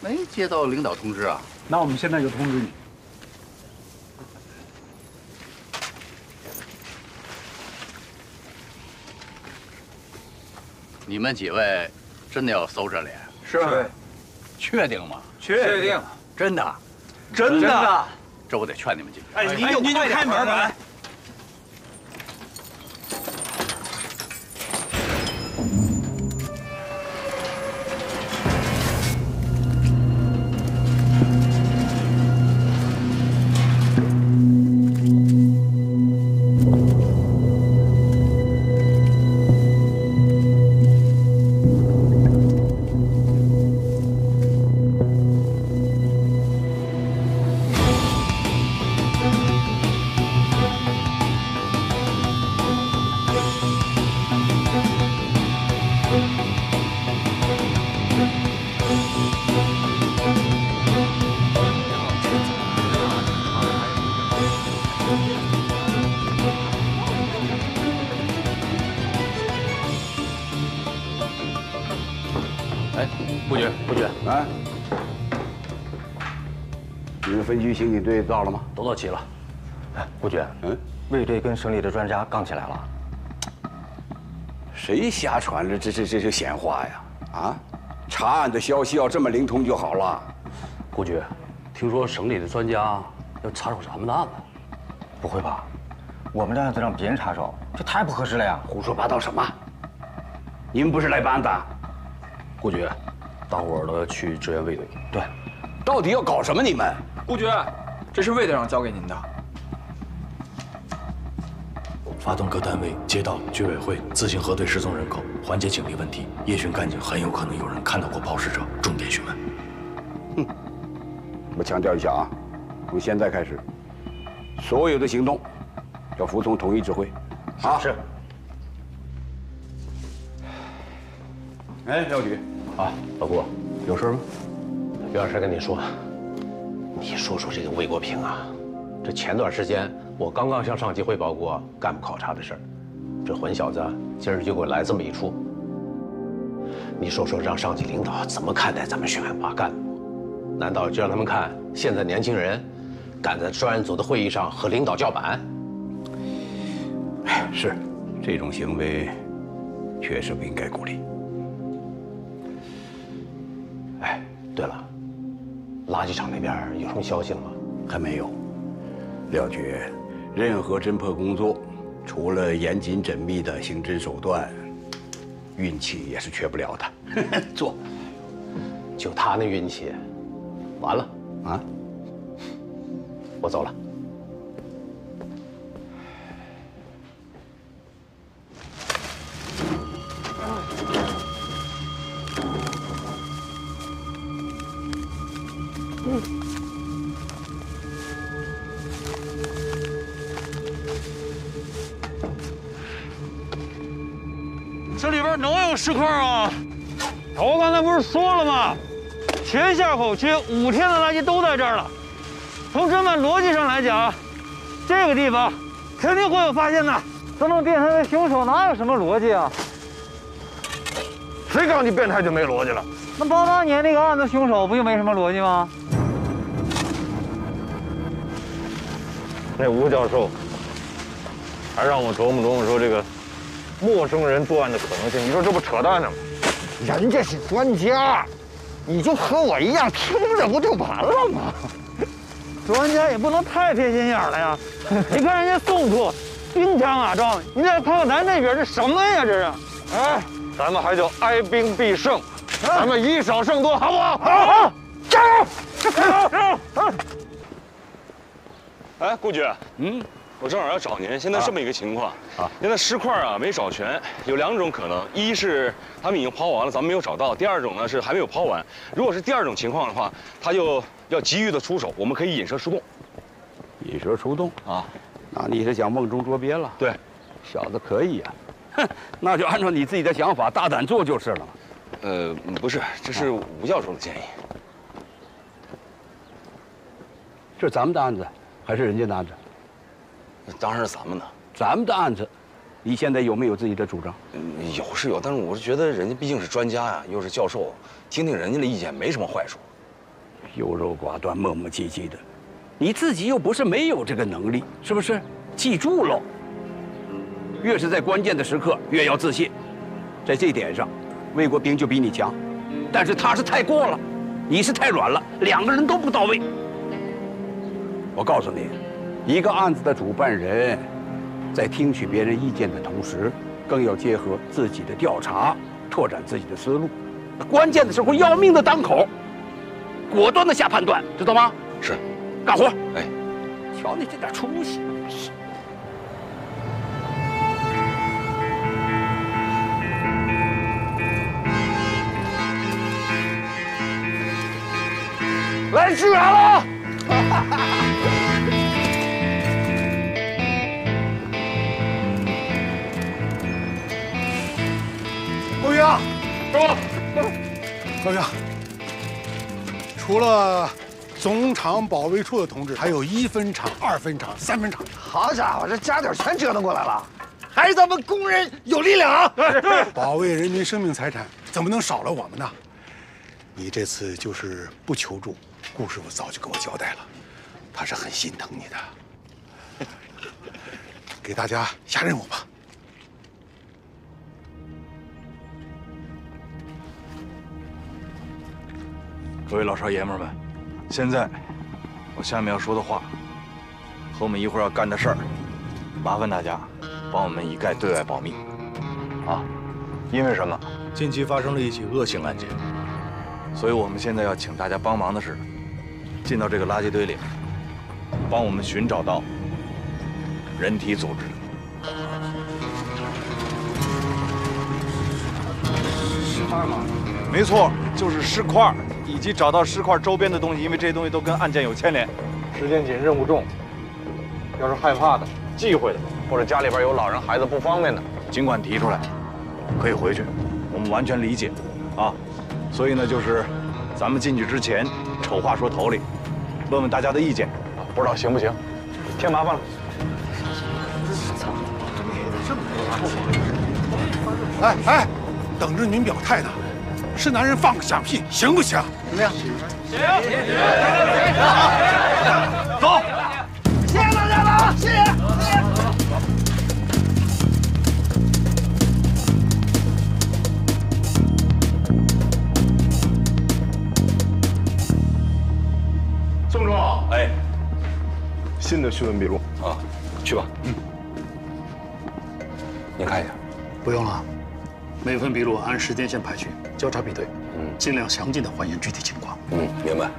没接到领导通知啊？那我们现在就通知你。你们几位真的要搜这里？是。确定吗？确定。真的？真的。这我得劝你们几个。哎，您就开门吧。啊！你们分局刑警队到了吗？都到齐了。哎，顾局，卫队跟省里的专家杠起来了。谁瞎传这闲话呀？啊！查案的消息要这么灵通就好了。顾局，听说省里的专家要插手咱们的案子。不会吧？我们的案子让别人插手，这太不合适了呀！胡说八道什么？你们不是来办案的？顾局，大伙儿都要去支援卫队。对，到底要搞什么？你们？顾局，这是卫队长交给您的。发动各单位、街道、居委会自行核对失踪人口，缓解警力问题。夜巡干警很有可能有人看到过抛尸者，重点询问。我强调一下啊，从现在开始，所有的行动要服从统一指挥。啊，是。哎，廖局，啊，老顾，有事吗？有点事跟你说，你说说这个魏国平啊，这前段时间我刚刚向上级汇报过干部考察的事儿，这混小子今儿就给我来这么一出。你说说让上级领导怎么看待咱们宣汉拔干部？难道就让他们看现在年轻人敢在专案组的会议上和领导叫板？是，这种行为确实不应该鼓励。哎，对了，垃圾场那边有什么消息了吗？还没有。廖局，任何侦破工作，除了严谨缜密的刑侦手段，运气也是缺不了的。做，就他那运气，完了啊！我走了。这里边能有石块啊？我刚才不是说了吗？前下后区5天的垃圾都在这儿了。从侦办逻辑上来讲，这个地方肯定会有发现的。都能变态为凶手，哪有什么逻辑啊？谁告诉你变态就没逻辑了？那88年那个案子凶手不就没什么逻辑吗？那吴教授还让我琢磨说这个陌生人作案的可能性，你说这不扯淡呢吗？人家是专家，你就和我一样听着不就完了吗？专家也不能太偏心眼了呀！你看人家宋处兵强马壮，你再看看咱这边这什么呀？这是，哎，咱们还叫哀兵必胜，咱们以少胜多，好不好？好，加油！加油！哎，顾局，我正好要找您。现在这么一个情况，现在尸块啊没找全，有2种可能：一是他们已经抛完了，咱们没有找到；第2种呢是还没有抛完。如果是第2种情况的话，他就要急于的出手，我们可以引蛇出洞。引蛇出洞啊？那你是想瓮中捉鳖了？对，小子可以呀，哼，那就按照你自己的想法大胆做就是了。不是，这是吴教授的建议。这是咱们的案子，还是人家的案子？当然是咱们的。咱们的案子，你现在有没有自己的主张？有是有，但是我是觉得人家毕竟是专家呀，又是教授，听听人家的意见没什么坏处。优柔寡断、磨磨唧唧的，你自己又不是没有这个能力，是不是？记住喽，越是在关键的时刻，越要自信。在这点上，魏国平就比你强，但是他是太过了，你是太软了，2个人都不到位。我告诉你，一个案子的主办人，在听取别人意见的同时，更要结合自己的调查，拓展自己的思路。关键的时候，要命的当口，果断的下判断，知道吗？是，干活。哎，瞧你这点出息。来支援了！侯宇啊，说，侯宇啊，除了总厂保卫处的同志，还有1分厂、2分厂、3分厂。好家伙，这家底全折腾过来了，还是咱们工人有力量啊！保卫人民生命财产，怎么能少了我们呢？你这次就是不求助，顾师傅早就跟我交代了，他是很心疼你的。给大家下任务吧。各位老少爷们儿们，现在我下面要说的话和我们一会儿要干的事儿，麻烦大家帮我们一概对外保密。啊，因为什么？近期发生了一起恶性案件，所以我们现在要请大家帮忙的是，进到这个垃圾堆里，帮我们寻找到人体组织。尸块吗？没错，就是尸块，以及找到尸块周边的东西，因为这些东西都跟案件有牵连。时间紧，任务重。要是害怕的、忌讳的，或者家里边有老人、孩子不方便的，尽管提出来，可以回去，我们完全理解，啊。所以呢，就是咱们进去之前，丑话说头里，问问大家的意见，不知道行不行？添麻烦了。哎哎，等着您表态呢。是男人放个响屁，行不行？怎么样？行。走。谢谢大家了，谢谢。宋总，哎，新的讯问笔录啊，去吧。您看一下。不用了，每份笔录按时间线排序，交叉比对，尽量详尽地还原具体情况。明白。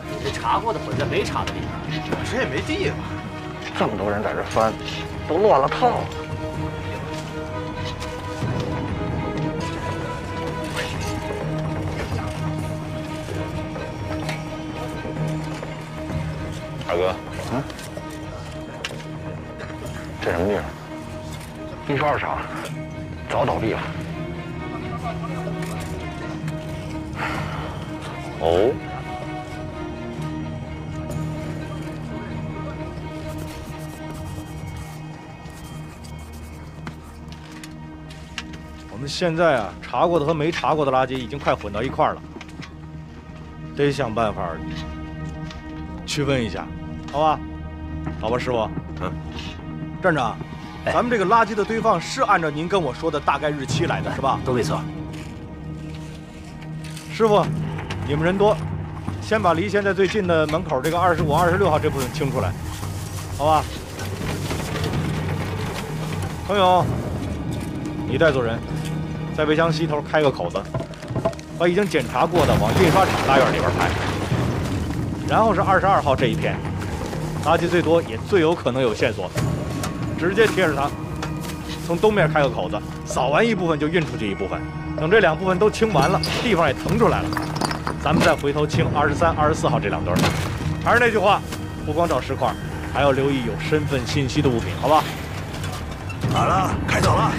你这查过的混在没查的里边，这也没地方。这么多人在这翻，都乱了套了。二哥，这什么地方？1书2厂早倒闭了。哦。我们现在啊，查过的和没查过的垃圾已经快混到一块儿了，得想办法去问一下，好吧？好吧，师傅。站长，咱们这个垃圾的堆放是按照您跟我说的大概日期来的，是吧？都没错。师傅，你们人多，先把离现在最近的门口这个25、26号这部分清出来，好吧？程勇，你带组人，在围墙西头开个口子，把已经检查过的往印刷厂大院里边排。然后是22号这一片，垃圾最多也最有可能有线索的，直接贴着它，从东面开个口子，扫完一部分就运出去一部分。等这2部分都清完了，地方也腾出来了，咱们再回头清23、24号这2堆。还是那句话，不光找石块，还要留意有身份信息的物品，好吧？好了，开走了。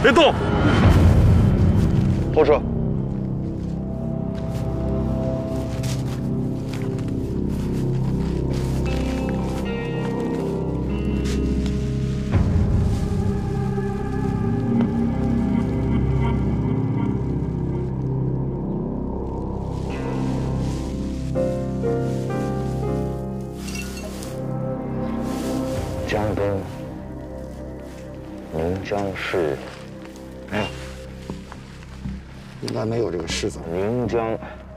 别动！后撤！江东宁江市。没有，应该没有这个市字。宁江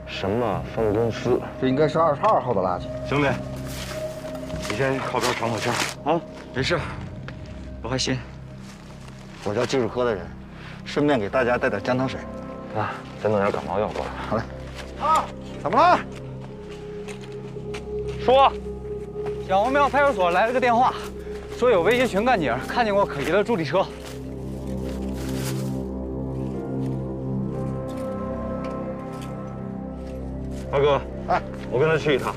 什么分公司？这应该是22号的垃圾。兄弟，你先靠边喘口气啊。没事，我还行。我叫技术科的人，顺便给大家带点姜汤水。啊，再弄点感冒药过来。好嘞。啊，怎么了？说，小王庙派出所来了个电话，说有维协群干警看见过可疑的助力车。大哥，哎，我跟他去一趟，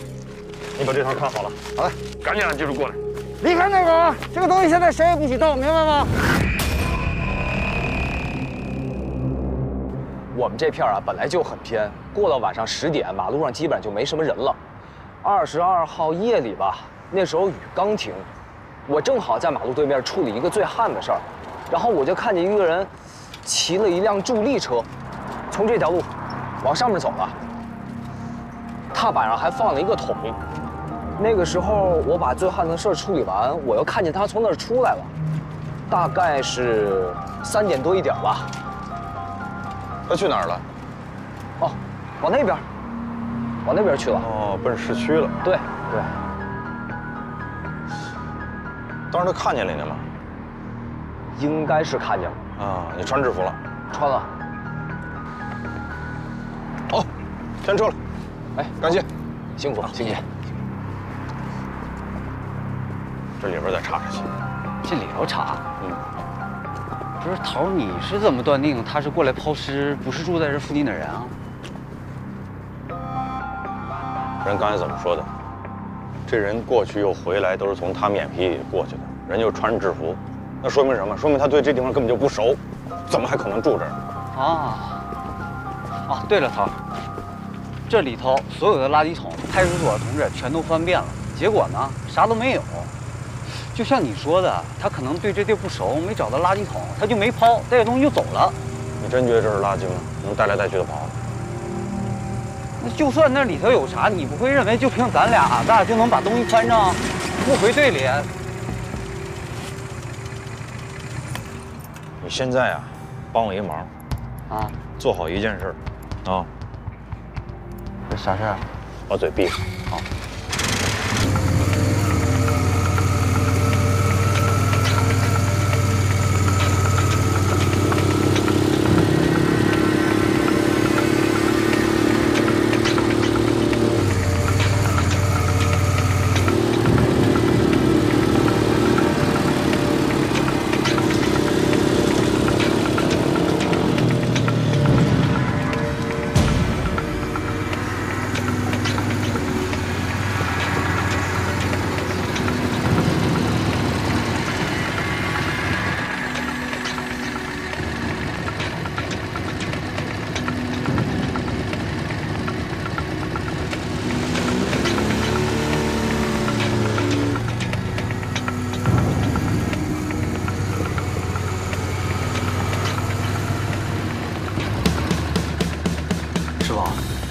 你把这趟看好了。好嘞，赶紧让技术过来。离开那个，这个东西现在谁也不许动，明白吗？我们这片啊本来就很偏，过了晚上10点，马路上基本上就没什么人了。22号夜里吧，那时候雨刚停，我正好在马路对面处理一个醉汉的事儿，然后我就看见一个人骑了一辆助力车，从这条路往上面走了。踏板上还放了一个桶。那个时候我把醉汉的事处理完，我又看见他从那儿出来了，大概是3点多1点吧。他去哪儿了？哦，往那边去了。哦，奔市区了。对对。当时他看见你了吗？应该是看见了。啊，你穿制服了？穿了。好，先撤了。哎，感谢，辛苦谢谢。这里边再查查去。这里头查？不是头，你是怎么断定他是过来抛尸，不是住在这附近的人啊？人刚才怎么说的？这人过去又回来，都是从他们眼皮里过去的。人就穿着制服，那说明什么？说明他对这地方根本就不熟，怎么还可能住这儿？啊，对了，头，这里头所有的垃圾桶，派出所的同志全都翻遍了，结果呢，啥都没有。就像你说的，他可能对这地不熟，没找到垃圾桶，他就没抛，带着东西就走了。你真觉得这是垃圾吗？能带来带去的跑？那就算那里头有啥，你不会认为就凭咱俩就能把东西翻上，不回队里？你现在啊，帮我一个忙，啊，做好一件事，啊，这啥事儿？把嘴闭上。好。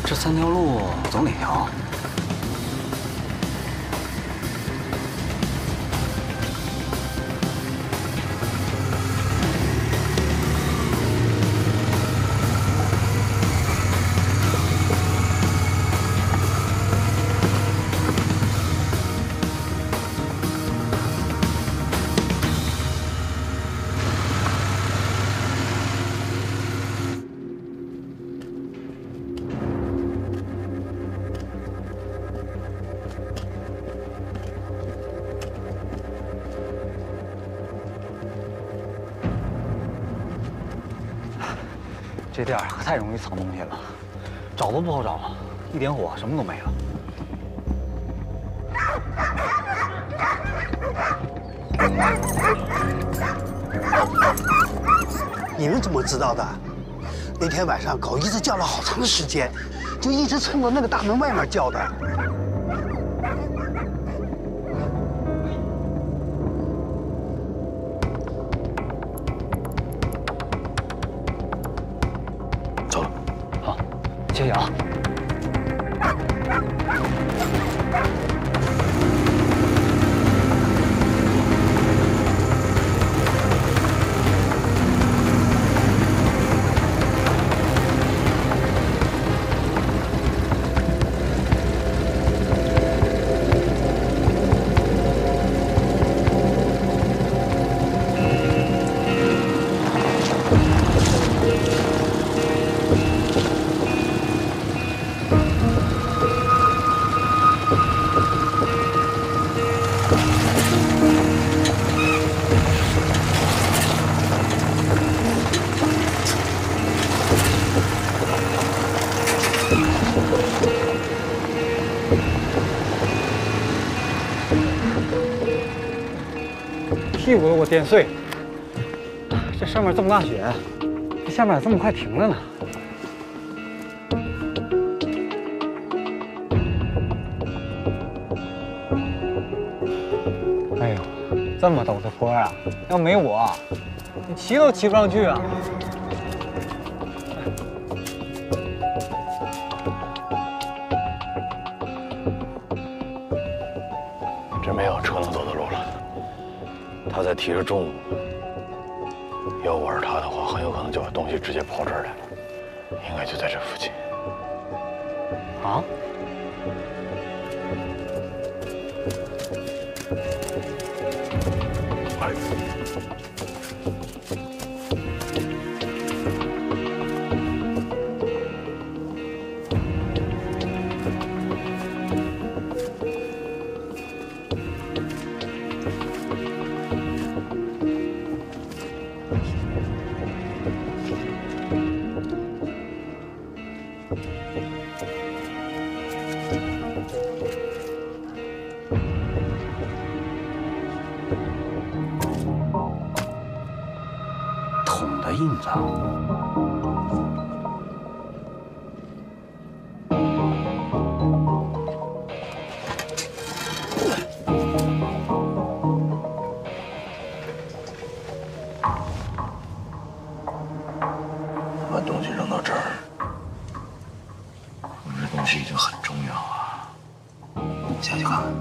这3条路走哪条？这地儿可太容易藏东西了，找都不好找，一点火什么都没了。你们怎么知道的？那天晚上狗一直叫了好长时间，就一直冲着那个大门外面叫的。谢谢啊。屁股都给我颠碎，这上面这么大雪，这下面咋这么快停了呢？哎呦，这么陡的坡啊，要没我，你骑都骑不上去啊！这没有车能走的路了。他再提着重物，要我是他的话，很有可能就把东西直接抛这儿来了，应该就在这附近。啊？啊。把东西扔到这儿，我们这东西已经很重要啊。下去看看。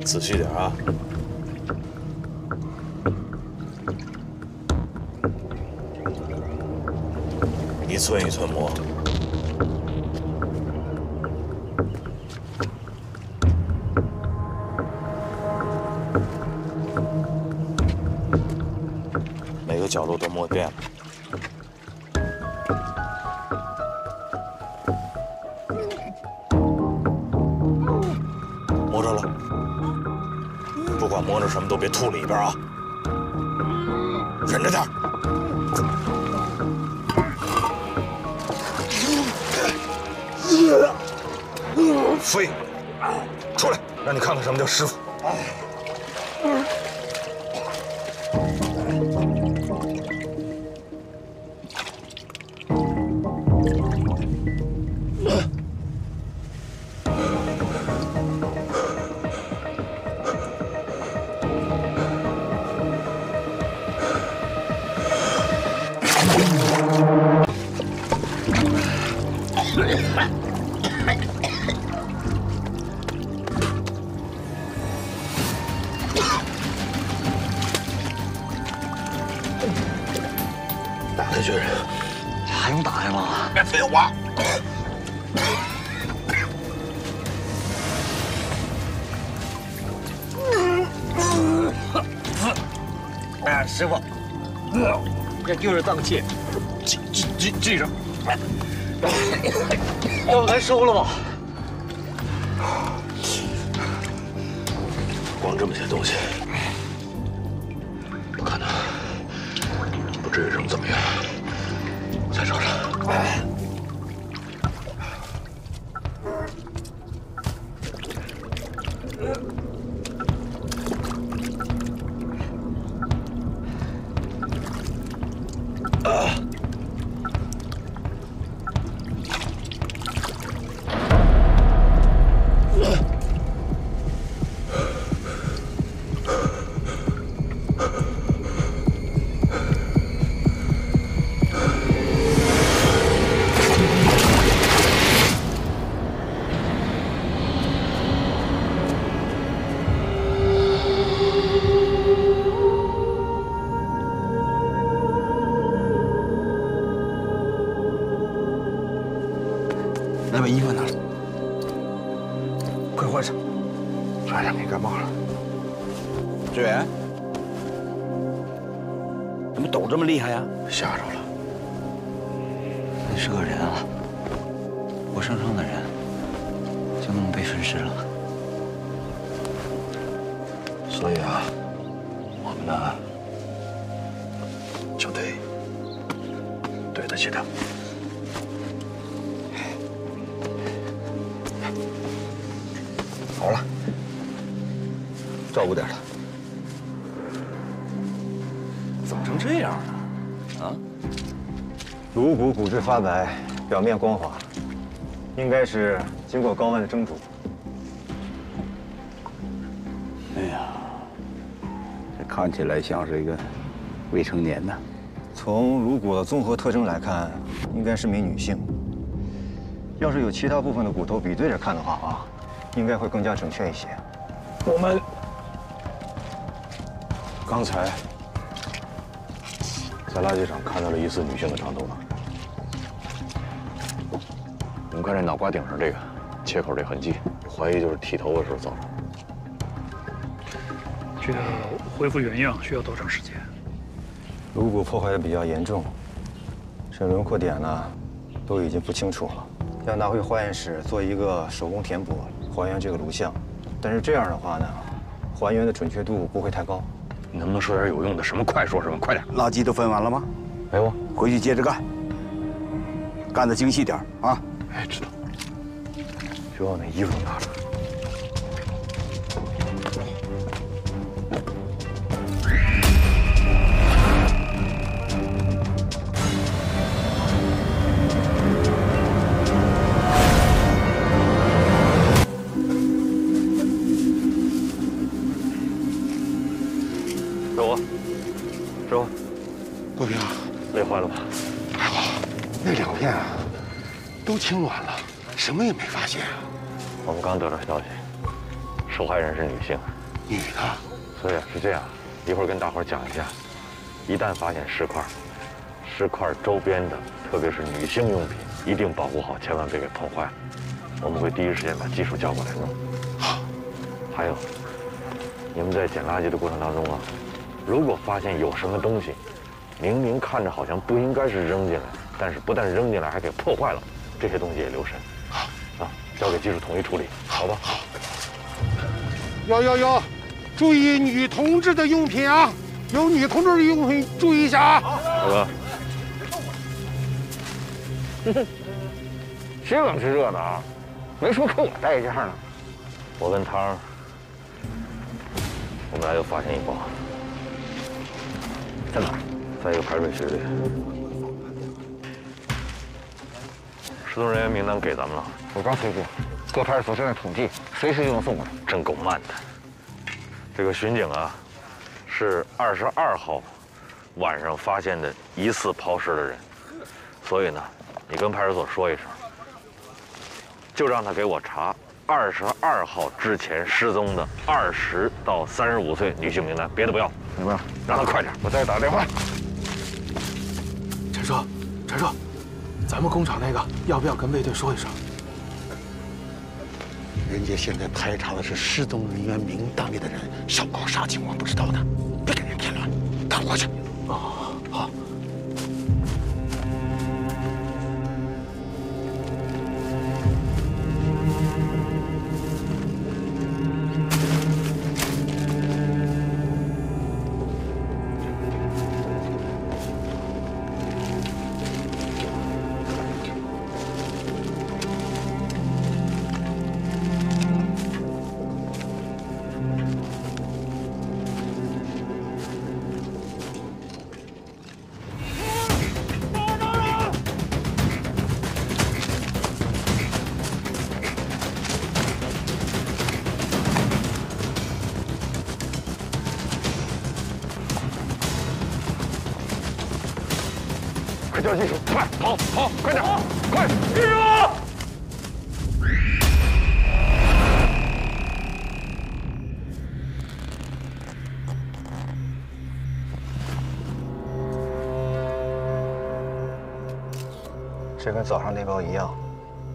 仔细点啊！一寸一寸摸。每个角落都摸遍了。摸着了。不管摸着什么都别吐里边啊！忍着点。飞，出来，让你看看什么叫师傅。打下去，还用打呀吗？别废话。哎，师傅，这就是脏器，记上。要不咱收了吧？光这么些东西，不可能，不至于扔这么远。再找找。来，把衣服拿来，快换上，穿上，你感冒了。志远，怎么抖这么厉害呀？吓着了。那是个人啊，活生生的人，就那么被分尸了。所以啊，我们呢就得对得起他。好了，照顾点他。怎么成这样了？啊？颅骨骨质发白，表面光滑，应该是经过高温的蒸煮。哎呀，这看起来像是一个未成年的。从颅骨的综合特征来看，应该是名女性。要是有其他部分的骨头比对着看的话啊，应该会更加准确一些。我们刚才在垃圾场看到了疑似女性的长头发。我们看这脑瓜顶上这个切口这痕迹，怀疑就是剃头发时候造成的。这个恢复原样需要多长时间？颅骨破坏的比较严重，这轮廓点呢都已经不清楚了，要拿回化验室做一个手工填补，还原这个颅像。但是这样的话呢，还原的准确度不会太高。你能不能说点有用的？什么快说什么，快点！垃圾都分完了吗？没有，回去接着干，干得精细点啊！哎，知道。把我那衣服拿出来。 师傅，国平，累坏了吧？还好，那2片啊，都清暖了，什么也没发现啊。我们刚得到消息，受害人是女性，女的。所以是这样，一会儿跟大伙儿讲一下，一旦发现尸块周边的，特别是女性用品，一定保护好，千万别给碰坏了。我们会第一时间把技术叫过来弄。好。还有，你们在捡垃圾的过程当中啊。 如果发现有什么东西，明明看着好像不应该是扔进来，但是不但扔进来，还给破坏了，这些东西也留神。好，啊，交给技术统一处理，好吧？好。有，注意女同志的用品啊！有女同志的用品，注意一下啊！大哥，谁敢吃这个啊？没说给我带一件呢。我跟汤儿，我们俩又发现一包。 在哪儿？在一个排水渠里。失踪人员名单给咱们了，我刚催过，各派出所正在统计，随时就能送过来。真够慢的。这个巡警啊，是22号晚上发现的疑似抛尸的人，所以呢，你跟派出所说一声，就让他给我查22号之前失踪的20到35岁女性名单，别的不要。 明白了，让他快点，我再打电话。陈叔，咱们工厂那个要不要跟卫队说一声？人家现在排查的是失踪人员名单里的人，烧高啥情况不知道呢，别给人添乱，赶快过去。哦，好。 叫技术，快跑，快点，快！技术！这跟早上那包一样，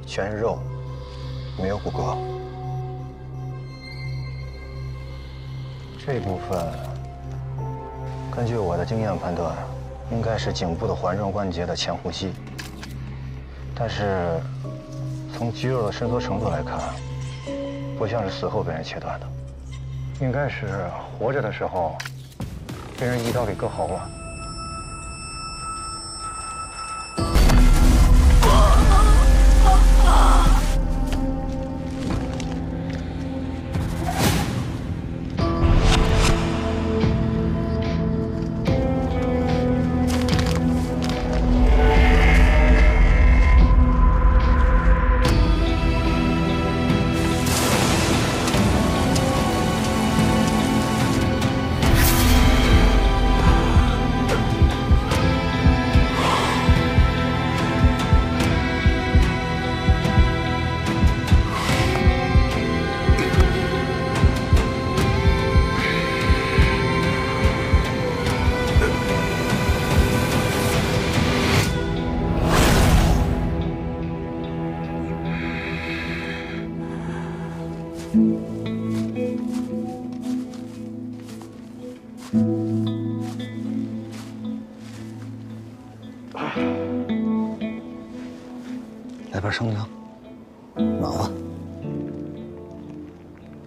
全是肉，没有骨骼。这部分，根据我的经验判断。 应该是颈部的环状关节的前呼吸，但是从肌肉的伸缩程度来看，不像是死后被人切断的，应该是活着的时候被人一刀给割喉了。来盘生凉，暖和。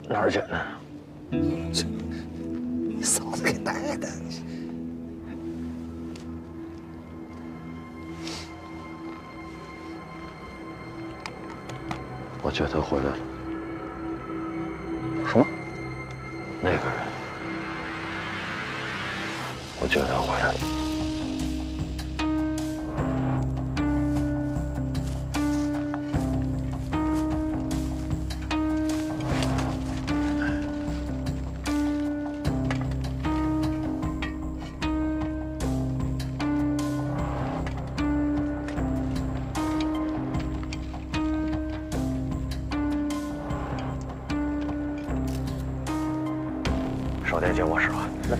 哪儿捡的？这你嫂子给带的。我觉得他回来了。什么？那个人，我觉得他回来了。少天进卧室吧。来。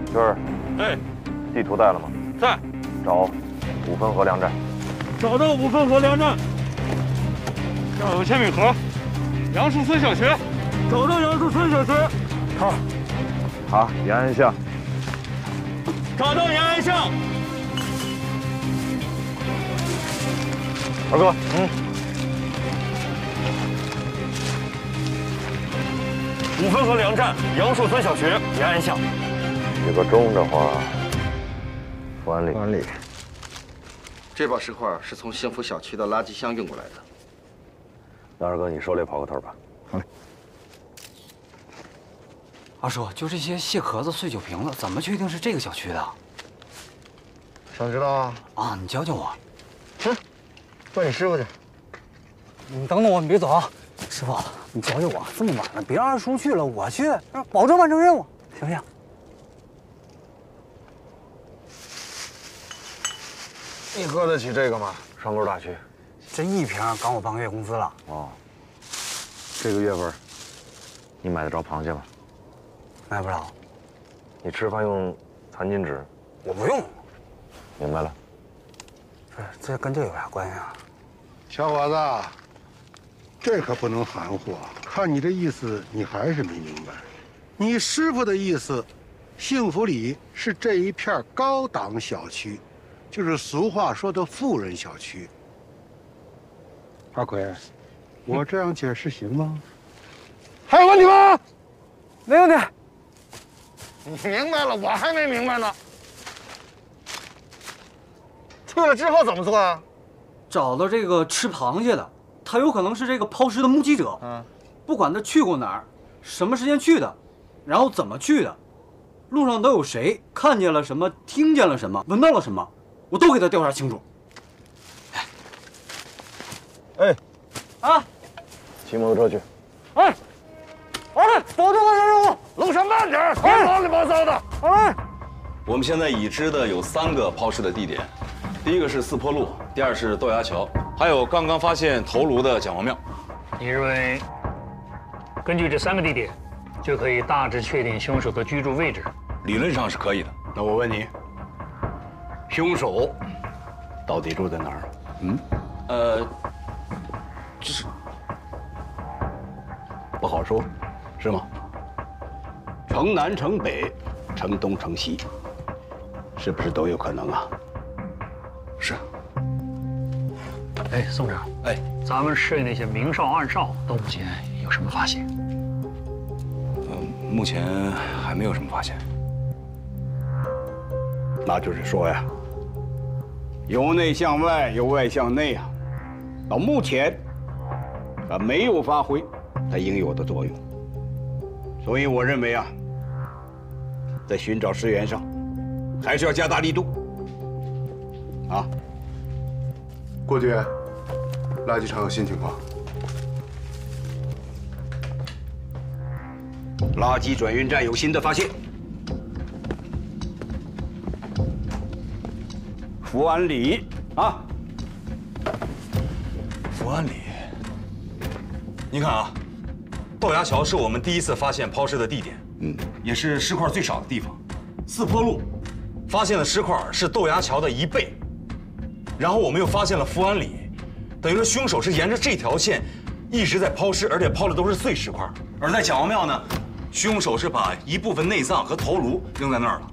军儿，哎，地图带了吗？在。找五分河粮站。找到五分河粮站。要有铅笔盒。杨树村小学。找到杨树村小学。好，延安巷。找到延安巷。二哥，五分河粮站，杨树村小学，延安巷。这个钟的话，福安里。福安里。这把石块是从幸福小区的垃圾箱运过来的。那二哥，你手里跑个头吧。好嘞。二叔，就这些蟹壳子、碎酒瓶子，怎么确定是这个小区的？想知道啊？啊，你教教我。去，问你师傅去。你等等我，你别走啊！师傅，你教教我。这么晚了，别让二叔去了，我去，保证完成任务，行不行？你喝得起这个吗？上沟大区，这一瓶赶我半个月工资了。哦，这个月份，你买得着螃蟹吗？买不着。你吃饭用餐巾纸？我不用。明白了。这跟这有啥关系啊？小伙子，这可不能含糊啊！看你这意思，你还是没明白。你师傅的意思，幸福里是这一片高档小区。就是俗话说的富人小区。阿奎，我这样解释行吗？还有问题吗？没问题。你明白了，我还没明白呢。去了之后怎么做啊？找到这个吃螃蟹的，他有可能是这个抛尸的目击者。不管他去过哪儿，什么时间去的，然后怎么去的，路上都有谁看见了什么，听见了什么，闻到了什么。我都给他调查清楚。哎，啊，骑摩托车去。哎，好嘞，保证完成任务。路上慢点，别乱七八糟的。好嘞。我们现在已知的有3个抛尸的地点，第一个是四坡路，第二是豆芽桥，还有刚刚发现头颅的蒋王庙。你认为，根据这3个地点，就可以大致确定凶手的居住位置？理论上是可以的。那我问你。凶手到底住在哪儿？就是不好说，是吗？城南、城北、城东、城西，是不是都有可能啊？是。哎，宋长，哎，咱们市那些明哨、暗哨到目前有什么发现？目前还没有什么发现。那就是说呀，由内向外，由外向内啊，到目前，没有发挥它应有的作用。所以我认为啊，在寻找尸源上，还是要加大力度。啊，郭局，垃圾场有新情况。垃圾转运站有新的发现。福安里啊，福安里。你看啊，豆芽桥是我们第一次发现抛尸的地点，也是尸块最少的地方。四坡路发现的尸块是豆芽桥的1倍，然后我们又发现了福安里，等于说凶手是沿着这条线一直在抛尸，而且抛的都是碎石块。而在蒋王庙呢，凶手是把一部分内脏和头颅扔在那儿了。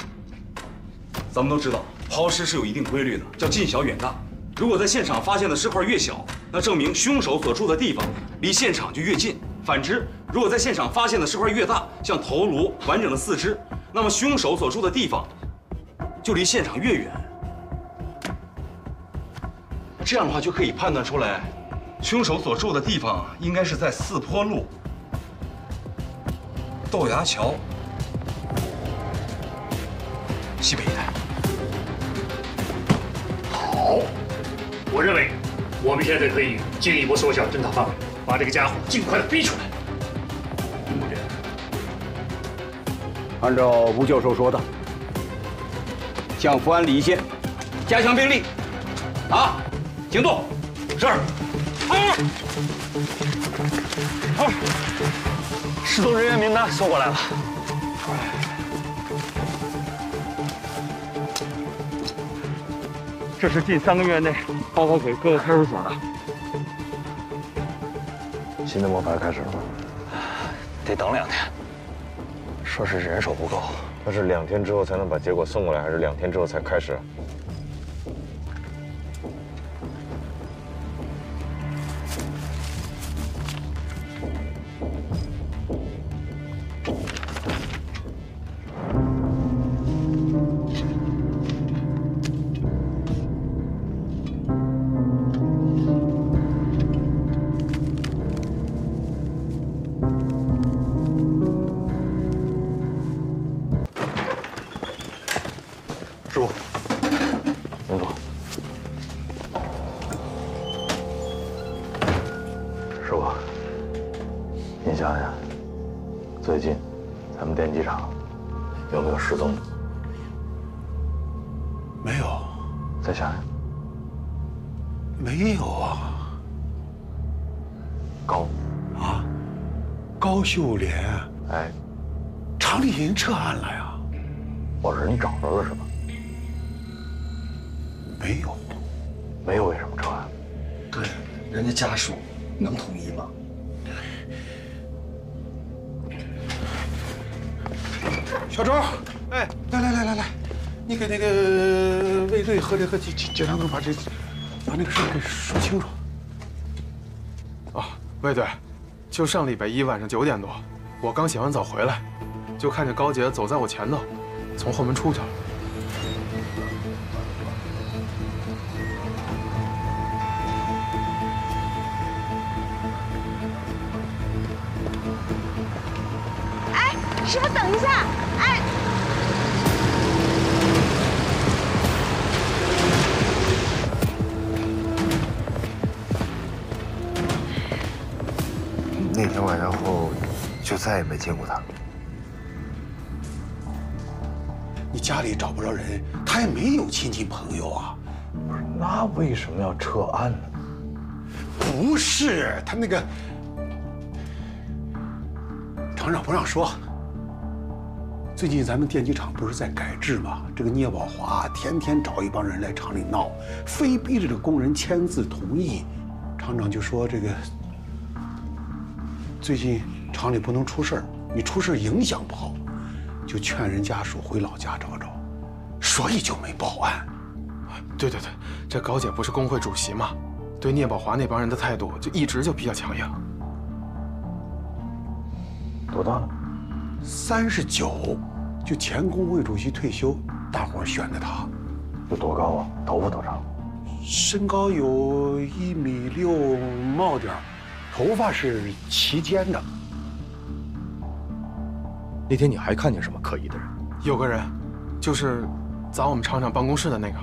咱们都知道，抛尸是有一定规律的，叫近小远大。如果在现场发现的尸块越小，那证明凶手所住的地方离现场就越近；反之，如果在现场发现的尸块越大，像头颅、完整的四肢，那么凶手所住的地方就离现场越远。这样的话就可以判断出来，凶手所住的地方应该是在四坡路、豆芽桥西北一带。好，我认为我们现在可以进一步缩小侦查范围，把这个家伙尽快的逼出来。按照吴教授说的，向福安里一线加强兵力，啊，行动。是。失踪人员名单送过来了。这是近3个月内报告给各个派出所的。新的摸排开始了吗？得等2天，说是人手不够。那是2天之后才能把结果送过来，还是2天之后才开始？师傅，您坐。师傅，您想想，最近咱们电机厂有没有失踪的？没有。再想想。没有啊。高秀莲。哎，厂里已经撤案了呀。我人找着了是吧？没有，没有为什么撤案？对，人家家属能同意吗？小周，哎，来，你给那个卫队和这个检察组把那个事儿给说清楚。啊，卫队，就上礼拜1晚上9点多，我刚洗完澡回来，就看见高杰走在我前头，从后门出去了。师傅，等一下！哎，那天晚上后，就再也没见过他。你家里找不着人，他也没有亲戚朋友啊。不是，那为什么要撤案呢？不是，他那个厂长不让说。最近咱们电机厂不是在改制吗？这个聂宝华天天找一帮人来厂里闹，非逼着这个工人签字同意。厂长就说这个最近厂里不能出事儿，你出事影响不好，就劝人家属回老家找找，所以就没报案。对，这高姐不是工会主席吗？对聂宝华那帮人的态度就一直就比较强硬。多大了？39，就前工会主席退休，大伙儿选的他。有多高啊？头发多长？身高有1.6米冒点，头发是齐肩的。那天你还看见什么可疑的人？有个人，就是砸我们厂长办公室的那个，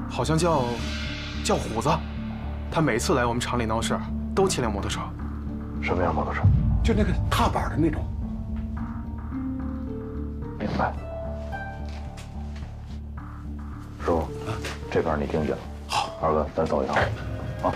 好像叫虎子。他每次来我们厂里闹事，都骑辆摩托车。什么样摩托车？就那个踏板的那种。明白。师傅，这边你盯紧了。好，二哥，咱走一趟，啊。